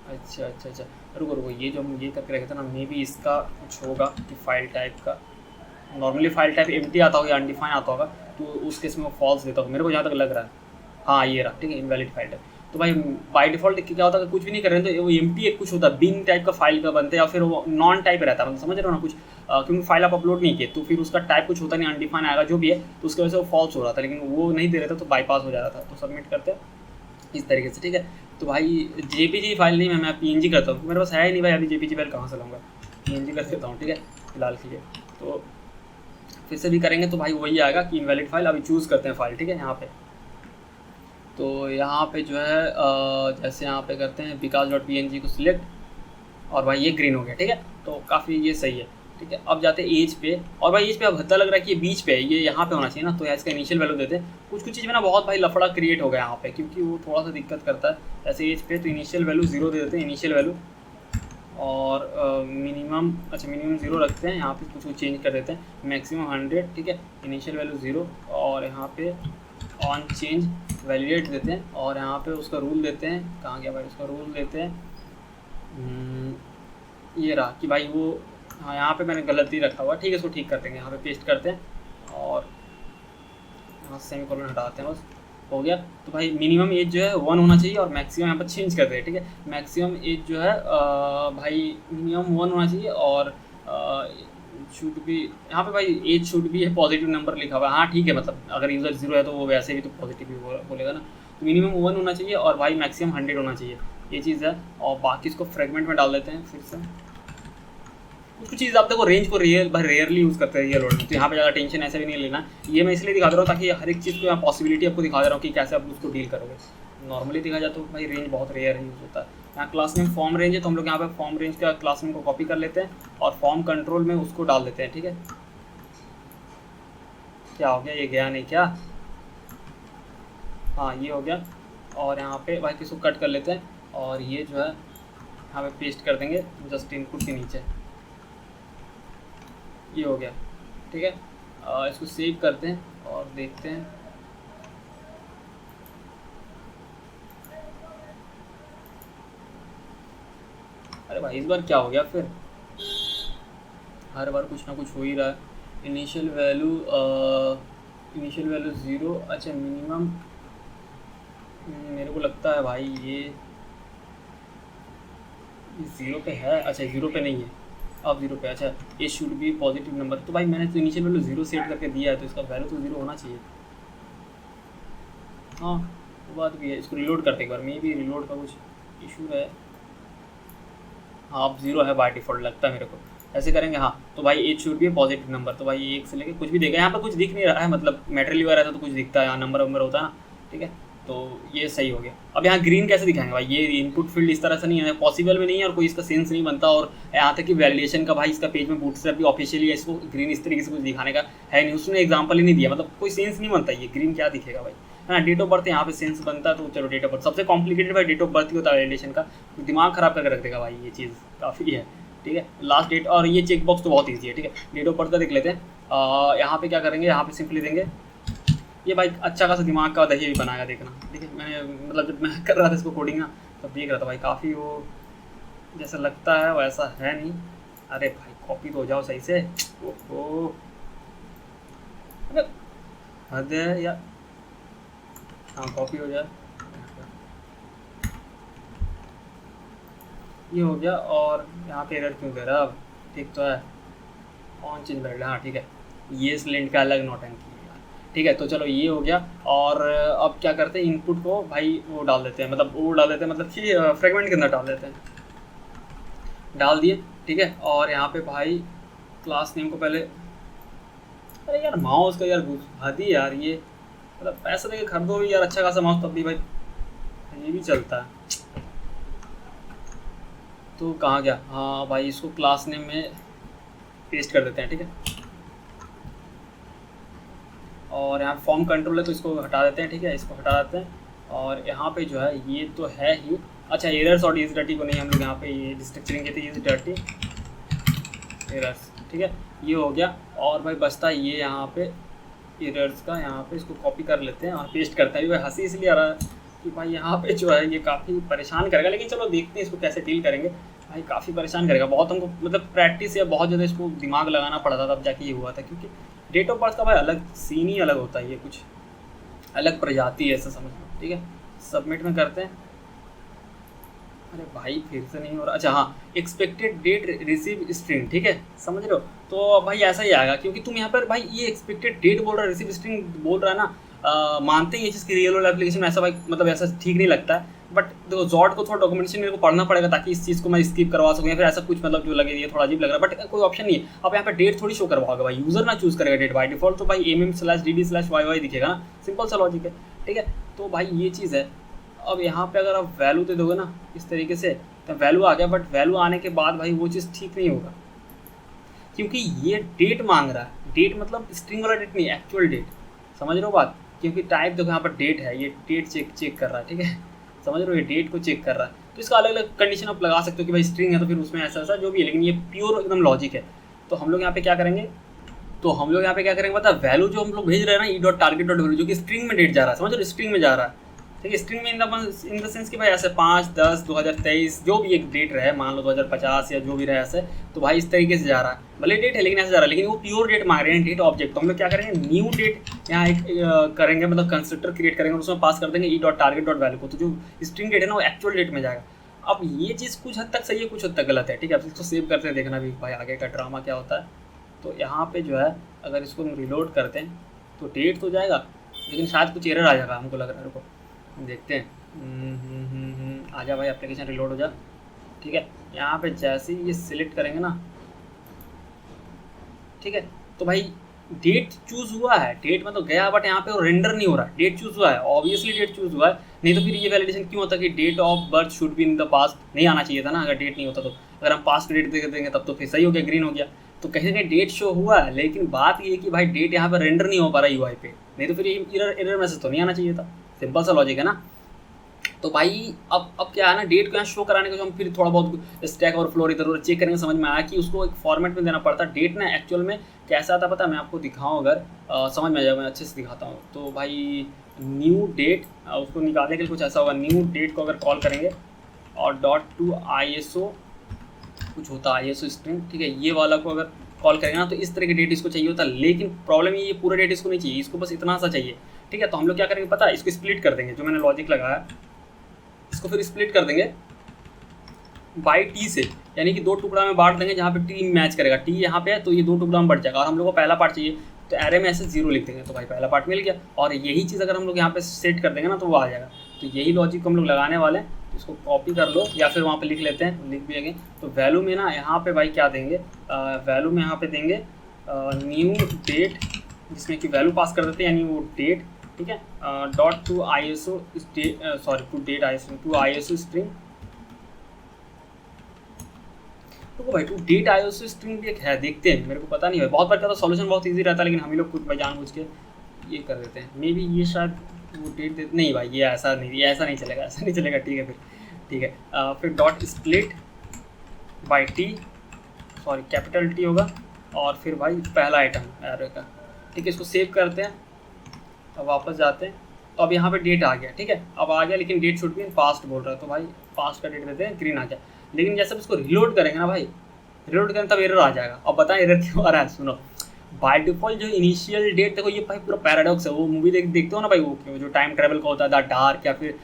अच्छा अच्छा अच्छा, रुको रुको, ये जो हम ये करके रखे थे ना, मे बी इसका कुछ होगा कि फाइल टाइप का नॉर्मली फाइल टाइप एम्प्टी आता होगा या अनडिफाइन आता होगा, तो उस केस में वो फॉल्स देता होगा, मेरे को जहाँ तक लग रहा है। हाँ ये रहा, ठीक है, इनवैलिड फाइल टाइप। तो भाई बाय डिफॉल्ट क्या होता है, कुछ भी नहीं कर रहे हैं तो वो एम्प्टी एक कुछ होता है, बिन टाइप का फाइल का बनता है, या फिर वो नॉन टाइप रहता है, मतलब समझ रहे हो ना कुछ, क्योंकि फाइल आप अपलोड नहीं किए तो फिर उसका टाइप कुछ होता नहीं, अनडिफाइन आएगा जो भी है, तो उसकी वजह से वो फॉल्स हो रहा था, लेकिन वो नहीं दे रहे थे तो बाईपास हो जा रहा था। तो सबमिट करते हैं इस तरीके से, ठीक है। तो भाई जेपीजी फाइल नहीं, मैं पीएनजी करता हूँ, मेरे पास है ही नहीं भाई, अभी जेपीजी फाइल कहाँ से लाऊंगा, पीएनजी कर देता हूँ, ठीक है फिलहाल के लिए। तो फिर से भी करेंगे तो भाई वही आएगा कि इनवैलिड फाइल। अभी चूज़ करते हैं फाइल, ठीक है यहाँ पे। तो यहाँ पे जो है जैसे यहाँ पे करते हैं विकास डॉट पी को सिलेक्ट, और भाई ये ग्रीन हो गया, ठीक है, तो काफ़ी ये सही है, ठीक है। अब जाते हैं एज पे, और भाई एज पे अब भद्दा लग रहा है कि ये बीच पे है, ये यहाँ पे होना चाहिए ना, तो इसका इनिशियल वैल्यू देते हैं। कुछ कुछ चीज़ में ना बहुत भाई लफड़ा क्रिएट हो गया यहाँ पे, क्योंकि वो थोड़ा सा दिक्कत करता है। ऐसे एज पे तो इनिशियल वैल्यू 0 दे देते हैं, इनिशियल वैल्यू, और मिनिमम, अच्छा मिनिमम 0 रखते हैं, यहाँ पे कुछ चेंज कर देते हैं, मैक्सिमम 100, ठीक है, इनिशियल वैल्यू 0, और यहाँ पे ऑन चेंज वैलिडेट देते हैं, और यहाँ पे उसका रूल देते हैं, कहाँ गया भाई उसका रूल देते हैं, ये रहा कि भाई वो, हाँ यहाँ पे मैंने गलती रखा हुआ, ठीक है, इसको ठीक कर देंगे, यहाँ पे पेस्ट करते हैं, और यहाँ सेमीकोलन हटाते हैं, बस हो गया। तो भाई मिनिमम एज जो है 1 होना चाहिए, और मैक्सिमम यहाँ पर चेंज कर दे, ठीक है। मैक्सिमम एज जो है भाई मिनिमम 1 होना चाहिए, और शुड भी यहाँ पे भाई एज शुड भी है पॉजिटिव नंबर लिखा हुआ है, हाँ ठीक है, मतलब अगर यूज़र 0 है तो वो वैसे भी तो पॉजिटिव ही बोलेगा ना। तो मिनिमम 1 होना चाहिए, और भाई मैक्सिमम 100 होना चाहिए, ये चीज़ है। और बाकी इसको फ्रेगमेंट में डाल देते हैं फिर से। कुछ चीज़ आप देखो रेंज को रेयरली यूज़ करते हैं रियल वर्ल्ड में, तो यहाँ पे ज़्यादा टेंशन ऐसे भी नहीं लेना। ये मैं इसलिए दिखा दे रहा हूँ ताकि हर एक चीज़ को यहाँ पॉसिबिलिटी आपको दिखा दे रहा हूँ कि कैसे आप उसको डील करोगे। नॉर्मली देखा जाए तो भाई रेंज बहुत रेयर यूज़ होता है। यहाँ क्लास नेम फॉर्म रेंज है, तो हम लोग यहाँ पे फॉर्म रेंज का क्लास नेम को कॉपी कर लेते हैं, और फॉर्म कंट्रोल में उसको डाल देते हैं, ठीक है। क्या हो गया, ये गया नहीं क्या, हाँ ये हो गया। और यहाँ पे भाई किसको कट कर लेते हैं, और ये जो है यहाँ पे पेस्ट कर देंगे जस्ट इनपुट के नीचे, ये हो गया, ठीक है। इसको सेव करते हैं और देखते हैं। अरे भाई इस बार क्या हो गया फिर, हर बार कुछ ना कुछ हो ही रहा है। इनिशियल वैल्यू 0, अच्छा मिनिमम, मेरे को लगता है भाई ये 0 पे है, अच्छा 0 पे नहीं है, अब 0 पे, अच्छा ये शुड बी पॉजिटिव नंबर। तो भाई मैंने तो इनिशियल वैल्यू 0 सेट करके दिया है, तो इसका वैल्यू तो 0 होना चाहिए। हाँ वो बात भी है, इसको रिलोड करते एक बार, मे भी रिलोड का कुछ इशू है। हाँ अब 0 है बाय डिफ़ॉल्ट लगता है मेरे को, ऐसे करेंगे। हाँ तो भाई एज शुड भी पॉजिटिव नंबर, तो भाई 1 से लेके कुछ भी देगा, यहाँ पर कुछ दिख नहीं रहा है, मतलब मेटेरियल वगैरह रहता तो कुछ दिखता है, यहाँ नंबर वंबर होता है ना, ठीक है। तो ये सही हो गया। अब यहाँ ग्रीन कैसे दिखाएंगे भाई, ये इनपुट फील्ड इस तरह से नहीं है, पॉसिबल भी नहीं है, और कोई इसका सेंस नहीं बनता। और यहाँ तक कि वैलिडेशन का भाई इसका पेज में बूटस्ट्रैप भी ऑफिशियली है, इसको ग्रीन इस तरीके से कुछ दिखाने का है नहीं, उसने एग्जाम्पल ही नहीं दिया, मतलब कोई सेंस नहीं बनता, ये ग्रीन क्या दिखेगा भाई, है ना। डेट ऑफ बर्थ यहाँ पे सेंस बनता है, तो चलो डेट ऑफ बर्थ सबसे कॉम्प्लिकेटेड भाई डेट ऑफ बर्थ ही होता है वैलिडेशन का, दिमाग खराब करके रख देगा भाई, ये चीज़ काफ़ी है, ठीक है। लास्ट डेट, और ये चेक बॉक्स तो बहुत ईजी है, ठीक है। डेट ऑफ बर्थ का देख लेते हैं, यहाँ पे क्या करेंगे, यहाँ पे सिंपली देंगे, ये भाई अच्छा खासा दिमाग का दही भी बनाएगा, देखना, ठीक है। मैंने मतलब जब मैं कर रहा था इसको कोडिंग ना, तब देख रहा था भाई, काफ़ी वो जैसा लगता है वैसा है नहीं। अरे भाई कॉपी तो हो जाओ सही से, ओहो अरे हद है यार, हाँ कॉपी हो जाए, ये हो गया। और यहाँ पे एरर क्यों दे रहा है अब, ठीक तो है, ऑन चेंज वैलिड, हाँ ठीक है, ये सिलेंट का अलग नौटंकी है यार। ठीक है, तो चलो ये हो गया। और अब क्या करते हैं, इनपुट को भाई वो डाल देते हैं, मतलब वो डाल देते हैं, मतलब कि फ्रेगमेंट के अंदर डाल देते हैं, डाल दिए। ठीक है, और यहाँ पे भाई क्लास नेम को पहले, अरे यार माउस का यार हद ही यार, ये मतलब पैसा देके खरीदो भी यार अच्छा खासा माउस, तब भी भाई ये भी चलता है। तो कहाँ गया, हाँ भाई इसको क्लास नेम में पेस्ट कर देते हैं। ठीक है, और यहाँ फॉर्म कंट्रोल है तो इसको हटा देते हैं। ठीक है, इसको हटा देते हैं। और यहाँ पे जो है ये तो है ही, अच्छा एरर्स और इज डर्टी को नहीं, हम लोग यहाँ पे ये डिस्ट्रक्चरिंग के थे, इज डर्टी एरर्स। ठीक है, ये हो गया। और भाई बचता है ये यहाँ पे एरर्स का, यहाँ पे इसको कॉपी कर लेते हैं और पेस्ट करते हैं। भाई हंसी इसलिए आ रहा है कि भाई यहाँ पे जो है ये काफ़ी परेशान करेगा, लेकिन चलो देखते हैं इसको कैसे डील करेंगे। भाई काफ़ी परेशान करेगा बहुत, हमको मतलब प्रैक्टिस या बहुत ज़्यादा इसको दिमाग लगाना पड़ा था, तब जाके ये हुआ था। क्योंकि डेट ऑफ बर्थ का भाई अलग सीन ही अलग होता है, ये कुछ अलग प्रजाति है, ऐसा समझ लो। ठीक है, सबमिट में करते हैं। अरे भाई फिर से नहीं हो रहा, अच्छा हाँ, एक्सपेक्टेड डेट रिसीव स्ट्रिंग। ठीक है, समझ रहे हो, तो भाई ऐसा ही आएगा, क्योंकि तुम यहाँ पर भाई ये एक्सपेक्टेड डेट बोल रहा है, रिसीव स्ट्रिंग बोल रहा है ना। मानते हैं ये चीज़ की रियल वर्ल्ड एप्लीकेशन में ऐसा भाई मतलब ऐसा ठीक नहीं लगता है, बट देखो जॉट को थोड़ा डॉक्यूमेंटेशन मेरे को पढ़ना पड़ेगा ताकि इस चीज़ को मैं स्किप करवा सकूँ, या फिर ऐसा कुछ मतलब जो लगे ये थोड़ा अजीब लग रहा है, बट कोई ऑप्शन नहीं है। अब यहाँ पे डेट थोड़ी शो करवाओगे भाई, यूजर ना चूज करेगा डेट, बाई डिफॉल्ट तो भाई mm/dd/yy दिखेगा ना, सिंपल सा लॉजिक है। ठीक है, तो भाई ये चीज़ है। अब यहाँ पे अगर आप वैल्यू दे दोगे ना इस तरीके से, तो वैल्यू आ गया, बट वैल्यू आने के बाद भाई वो चीज़ ठीक नहीं होगा, क्योंकि ये डेट मांग रहा है। डेट मतलब स्ट्रिंग वाला डेट नहीं, एक्चुअल डेट, समझ रहे हो बात। क्योंकि टाइप देखो यहाँ पर डेट है, ये डेट चेक कर रहा है। ठीक है, समझ रहे हो, ये डेट को चेक कर रहा है। तो इसका अलग अलग कंडीशन आप लगा सकते हो कि भाई स्ट्रिंग है तो फिर उसमें ऐसा ऐसा जो भी है, लेकिन ये प्योर एकदम लॉजिक है। तो हम लोग यहाँ पे क्या करेंगे, पता है, वैल्यू जो हम लोग भेज रहे हैं ना, e.target.value, जो कि स्ट्रिंग में डेट जा रहा है, समझ रहे हो, स्ट्रिंग में जा रहा है। ठीक है, स्ट्रिंग में इन द सेंस कि भाई ऐसे 5/10/2023 जो भी एक डेट रहे, मान लो 2050 या जो भी रहे ऐसे, तो भाई इस तरीके से जा रहा है। भले डेट है लेकिन ऐसे जा रहा है, लेकिन वो प्योर डेट मांग रहे हैं, डेट ऑब्जेक्ट। तो हम लोग क्या करेंगे, न्यू डेट यहाँ एक करेंगे, मतलब कंस्ट्रक्टर क्रिएट करेंगे और उसमें पास कर देंगे e.target.value को। तो जो स्ट्रिंग डेट है ना वो एक्चुअल डेट में जाएगा। अब ये चीज़ कुछ हद तक सही है, कुछ हद तक गलत है। ठीक है, अब इसको सेव करते हैं, देखना भी भाई आगे का ड्रामा क्या होता है। तो यहाँ पे जो है अगर इसको हम रिलोड करते हैं तो डेट तो जाएगा, लेकिन शायद कुछ एरर आ जाएगा, हमको लग रहा है। रुको देखते हैं। आजा भाई, एप्लीकेशन रिलोड हो जा। ठीक है, यहाँ पे जैसे ही ये सिलेक्ट करेंगे ना, ठीक है, तो भाई डेट चूज़ हुआ है, डेट मतलब गया, बट यहाँ पे वो रेंडर नहीं हो रहा है। डेट चूज़ हुआ है, ऑब्वियसली डेट चूज़ हुआ है, नहीं तो फिर ये वैलिडेशन क्यों होता कि date of birth should be in the past, नहीं आना चाहिए था ना। अगर डेट नहीं होता तो, अगर हम पास्ट डेट दे देंगे तब तो फिर सही हो गया, ग्रीन हो गया। तो कहीं ना कहीं डेट शो हुआ है, लेकिन बात ये है कि भाई डेट यहाँ पर रेंडर नहीं हो पा रहा यूआई पे, नहीं तो फिर ये एरर मैसेज तो नहीं आना चाहिए था। सिंपल सा लॉजिक है ना। तो भाई अब क्या है ना, डेट को यहाँ शो कराने का जो हम फिर थोड़ा बहुत स्टैक और फ्लोर इधर उधर चेक करने में समझ में आया कि उसको एक फॉर्मेट में देना पड़ता है। डेट ना एक्चुअल में कैसा आता पता है, मैं आपको दिखाऊँ अगर समझ में आ जाए, मैं अच्छे से दिखाता हूँ। तो भाई न्यू डेट, उसको निकालने के लिए कुछ ऐसा होगा, न्यू डेट को अगर कॉल करेंगे और .to कुछ होता है ISO स्ट्रिंग। ठीक है, ये वाला को अगर कॉल करेंगे ना तो इस तरह की डेट इसको चाहिए होता है, लेकिन प्रॉब्लम ये पूरा डेट इसको नहीं चाहिए, इसको बस इतना सा चाहिए। ठीक है, तो हम लोग क्या करेंगे पता है, इसको स्प्लिट कर देंगे, जो मैंने लॉजिक लगाया इसको फिर स्प्लिट कर देंगे बाई टी से, यानी कि 2 टुकड़ा में बांट देंगे जहाँ पे टी मैच करेगा। टी यहाँ पे है तो ये 2 टुकड़ा में बढ़ जाएगा, और हम लोग को पहला पार्ट चाहिए तो एरे में ऐसे 0 लिख देंगे, तो भाई पहला पार्ट मिल गया। और यही चीज़ अगर हम लोग यहाँ पे सेट कर देंगे ना तो वो आ जाएगा। तो यही लॉजिक को हम लोग लगाने वाले हैं, इसको कॉपी कर लो या फिर वहाँ पे लिख लेते हैं, लिख भी आगे। तो वैल्यू में ना यहाँ पे भाई क्या देंगे, वैल्यू में यहाँ पे देंगे न्यू डेट, जिसमें कि वैल्यू पास कर देते हैं, यानी वो डेट। ठीक है, .to ISO स्ट्रिंग। तो भाई टू डेट ISO स्ट्रिंग भी एक है, देखते हैं, मेरे को पता नहीं है, बहुत बार का तो सॉल्यूशन बहुत इजी रहता है, लेकिन हम ही लोग कुछ जानबूझ के ये कर देते हैं। मे बी ये शायद वो डेट नहीं भाई, ये ऐसा नहीं चलेगा, ऐसा नहीं चलेगा। ठीक है फिर, ठीक है, फिर dot split by T, sorry capital T होगा, और फिर भाई पहला आइटम एरे का। ठीक है, इसको सेव करते हैं, अब वापस जाते हैं। तो अब यहाँ पे डेट आ गया। ठीक है, अब आ गया, लेकिन date should be in past बोल रहा है, तो भाई पास्ट का डेट देते हैं, ग्रीन आ गया। लेकिन जैसे इसको रिलोड करेंगे ना भाई, रिलोड करेंगे तब एरर आ जाएगा। अब बताएं एरर क्यों आ रहा है, सुनो। बाय डिफॉल्ट जो इनिशियल डेट, देखो ये भाई पूरा पैराडॉक्स है, वो मूवी देखते हो ना भाई, वो जो टाइम ट्रेवल का होता है द डार्क, या फिर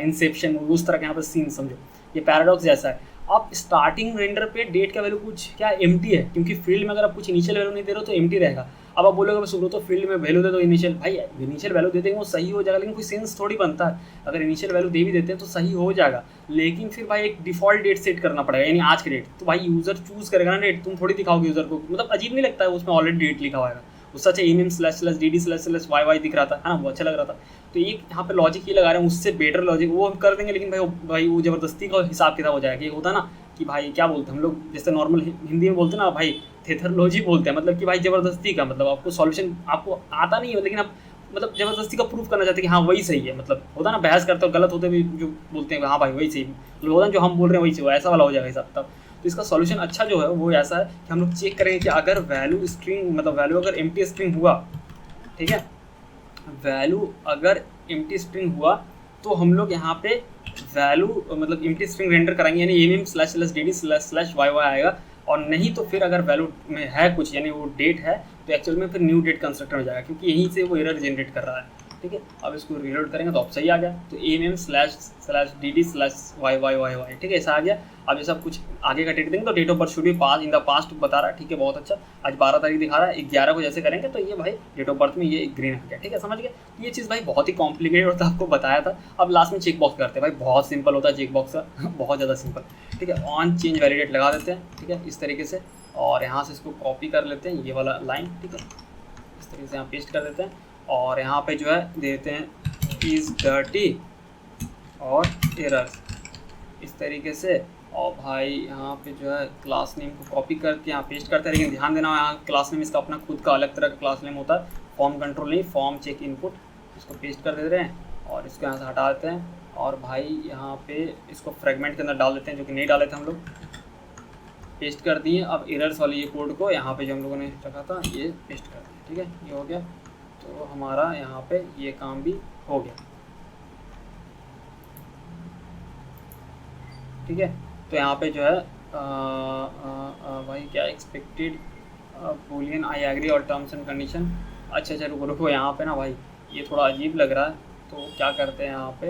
इंसेप्शन, उस तरह के यहाँ पर सीन समझो, ये पैराडॉक्स जैसा है। आप स्टार्टिंग रेंडर पे डेट का वैल्यू कुछ क्या एम्प्टी है, क्योंकि फील्ड में अगर आप कुछ इनिशियल वैल्यू नहीं दे रहे हो तो एम्प्टी रहेगा। अब आप बोलोगे सुब्रो तो फील्ड में वैल्यू दे दो इनिशियल, भाई इनिशियल वैल्यू दे देंगे वो सही हो जाएगा, लेकिन कोई सेंस थोड़ी बनता है। अगर इनिशियल वैल्यू दे भी देते हैं तो सही हो जाएगा, लेकिन फिर भाई एक डिफॉल्ट डेट सेट करना पड़ेगा, यानी आज की डेट। तो भाई यूज़र चूज़ करेगा ना डेट, तुम थोड़ी दिखाओगे यूज़र को, मतलब अजीब नहीं लगता है उसमें ऑलरेडी डेट लिखा हुआ है। उससे अच्छा MM//DD//YY दिख रहा था, है ना, वो अच्छा लग रहा था। तो एक यहाँ पे लॉजिक ये लगा रहे हैं, उससे बेटर लॉजिक वो हम कर देंगे, लेकिन भाई वो ज़बरदस्ती का हिसाब किताब हो जाएगा। एक होता है ना कि भाई क्या बोलते हैं हम लोग, जैसे नॉर्मल हिंदी में बोलते हैं ना भाई, थेथरलॉजी बोलते हैं, मतलब कि भाई ज़बरदस्ती का, मतलब आपको सॉल्यूशन आपको आता नहीं है, लेकिन आप मतलब ज़बरदस्ती का प्रूफ करना चाहते हैं कि हाँ वही सही है। मतलब होता ना बहस करते हो गलत होते भी जो बोलते हैं हाँ भाई वही सही, मतलब होता ना जो हम बोल रहे हैं वही सही, ऐसा वाला हो जाएगा हिसाब। तब तो इसका सॉल्यूशन अच्छा जो है वो ऐसा है कि हम लोग चेक करेंगे कि अगर वैल्यू स्ट्रिंग, मतलब वैल्यू अगर एम्प्टी स्ट्रिंग हुआ, ठीक है, वैल्यू अगर एम्प्टी स्ट्रिंग हुआ तो हम लोग यहाँ पे वैल्यू मतलब एम्प्टी स्ट्रिंग रेंडर कराएंगे, यानी MM//DD//YY आएगा। और नहीं तो फिर अगर वैल्यू में है कुछ, यानी वो डेट है, तो एक्चुअल में फिर न्यू डेट कंस्ट्रक्टर में जाएगा, क्योंकि यहीं से वो एरर जनरेट कर रहा है। ठीक है, अब इसको रीलोड करेंगे तो अब सही आ गया, तो MM//DD/YYYY, ठीक है, ऐसा आ गया। अब ये सब कुछ आगे का डेट देंगे तो date of birth should be pass in the past बता रहा है, ठीक है, बहुत अच्छा। आज 12 तारीख दिखा रहा है, 11 को जैसे करेंगे तो ये भाई डेट ऑफ बर्थ में ये ग्रीन हो गया, ठीक है, समझ गए। ये चीज़ भाई बहुत ही कॉम्प्लिकेटेड होता है, आपको बताया था। अब लास्ट में चेक बॉक्स करते हैं, भाई बहुत सिंपल होता है चेक बॉक्स का बहुत ज़्यादा सिंपल, ठीक है। ऑन चेंज वैलिडेट लगा देते हैं, ठीक है, इस तरीके से, और यहाँ से इसको कॉपी कर लेते हैं ये वाला लाइन, ठीक है, इस तरीके से यहाँ पेस्ट कर देते हैं, और यहाँ पे जो है देते हैं इज़ डर्टी और एरर्स, इस तरीके से। और भाई यहाँ पे जो है क्लास नेम को कॉपी करके यहाँ पेस्ट करते हैं, लेकिन ध्यान देना यहाँ क्लास नेम इसका अपना खुद का अलग तरह का क्लास नेम होता है, फॉर्म कंट्रोल नहीं, फॉर्म चेक इनपुट। इसको पेस्ट कर दे रहे हैं और इसको यहाँ से हटा देते हैं, और भाई यहाँ पे इसको फ्रेगमेंट के अंदर डाल देते हैं, जो कि नहीं डाले थे हम लोग, पेस्ट कर दिए। अब एरर्स वाली ये कोड को यहाँ पे जो हम लोगों ने रखा था ये पेस्ट कर दिया, ठीक है, ये हो गया। तो हमारा यहाँ पे ये काम भी हो गया, ठीक है। तो यहाँ पे जो है भाई क्या एक्सपेक्टेड बूलियन आई एग्री और टर्म्स एंड कंडीशन। अच्छा रुको रुको, यहाँ पे ना भाई ये थोड़ा अजीब लग रहा है, तो क्या करते हैं यहाँ पे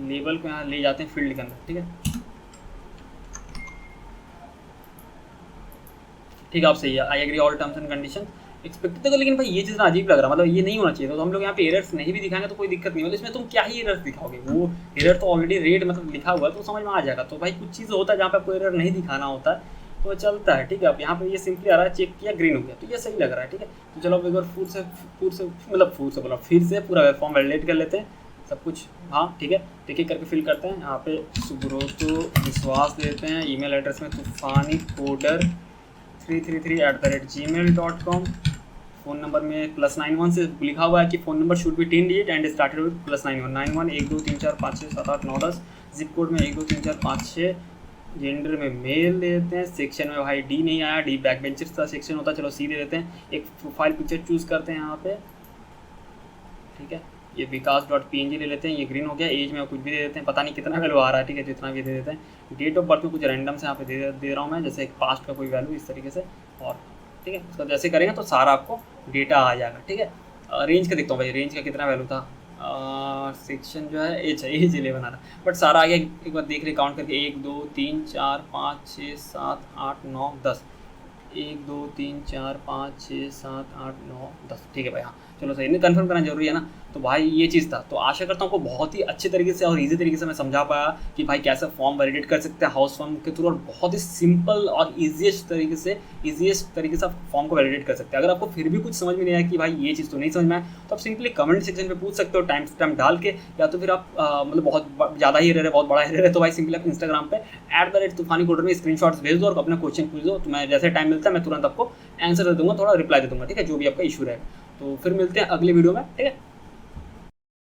लेबल को यहाँ ले जाते हैं फील्ड के अंदर, ठीक है, ठीक है, आप सही है, I agree all terms and condition expected. देखो लेकिन भाई ये चीज़ ना अजीब लग रहा है, मतलब ये नहीं होना चाहिए। तो हम लोग यहाँ पे एरर्स नहीं भी दिखाएंगे तो कोई दिक्कत नहीं, मतलब इसमें तुम क्या ही एरर्स दिखाओगे, वो एरर तो ऑलरेडी रेड मतलब लिखा हुआ है तो समझ में आ जाएगा। तो भाई कुछ चीज़ होता है जहाँ पे आपको एरर नहीं दिखाना होता है तो चलता है, ठीक है। अब यहाँ पे ये सिंपली आ रहा है, चेक किया ग्रीन हो गया, तो ये सही लग रहा है, ठीक है। तो चलो अब एक बार फिर से पूरा फॉर्म वैलिडेट कर लेते हैं सब कुछ, हाँ ठीक है, टिक करके फिल करते हैं। यहाँ पे सुब्रोतो विश्वास देते हैं, ईमेल एड्रेस में tufani333@gmail.com, फ़ोन नंबर में +91 से लिखा हुआ है कि phone number should be 10 digit and started with +91 91 1 2 3 4 5 6 7 8 9 10। Zip code में 1 2 3 4 5 6। जेंडर में मेल दे देते हैं। सेक्शन में भाई डी नहीं आया, डी बैक बेंचर्स का सेक्शन होता है, चलो सी दे देते हैं। एक प्रोफाइल पिक्चर चूज़ करते हैं यहाँ पे, ठीक है, ये vikas.png ले लेते हैं, ये ग्रीन हो गया। एज में कुछ भी दे देते हैं, पता नहीं कितना वैल्यू आ रहा है, ठीक है, जितना भी दे देते हैं। डेट ऑफ बर्थ में कुछ रैंडम से यहाँ पे दे रहा हूँ मैं, जैसे एक पास्ट का कोई वैल्यू इस तरीके से, और ठीक है, उसका जैसे करेंगे तो सारा आपको डेटा आ जाएगा, ठीक है। रेंज का देखता हूँ भाई, रेंज का कितना वैल्यू था, सेक्शन जो है एज 11 आ रहा है, बट सारा आ गया। एक बार देख रहे काउंट करके, 1 2 3 4 5 6 7 8 9 10, 1 2 3 4 5 6 7 8 9 10, ठीक है भाई, हाँ चलो सही, नहीं कंफर्म करना जरूरी है ना। तो भाई ये चीज़ था, तो आशा करता हूँ आपको बहुत ही अच्छे तरीके से और इजी तरीके से मैं समझा पाया कि भाई कैसे फॉर्म वैलिडेट कर सकते हैं हाउस फॉर्म के थ्रू, और बहुत ही सिंपल और ईजीएस्ट तरीके से आप फॉर्म को वैलिडेट कर सकते हैं। अगर आपको फिर भी कुछ समझ में नहीं आया कि भाई ये चीज़ तो नहीं समझ में आया, तो आप सिंपली कमेंट सेक्शन में पूछ सकते हो टाइम स्टैम्प डाल के, या तो फिर आप मतलब बहुत ज़्यादा ही एरर है, बहुत बड़ा एरर है, तो भाई सिंपली आप इंस्टाग्राम पे @तूफानी कोडर में स्क्रीनशॉट्स भेज दो और अपना क्वेश्चन पूछ दो, तो मैं जैसे टाइम मिलता है मैं तुरंत आपको आंसर दे दूँगा, थोड़ा रिप्लाई दे दूँगा, ठीक है, जो भी आपका इशू रहेगा। तो फिर मिलते हैं अगले वीडियो में, ठीक है।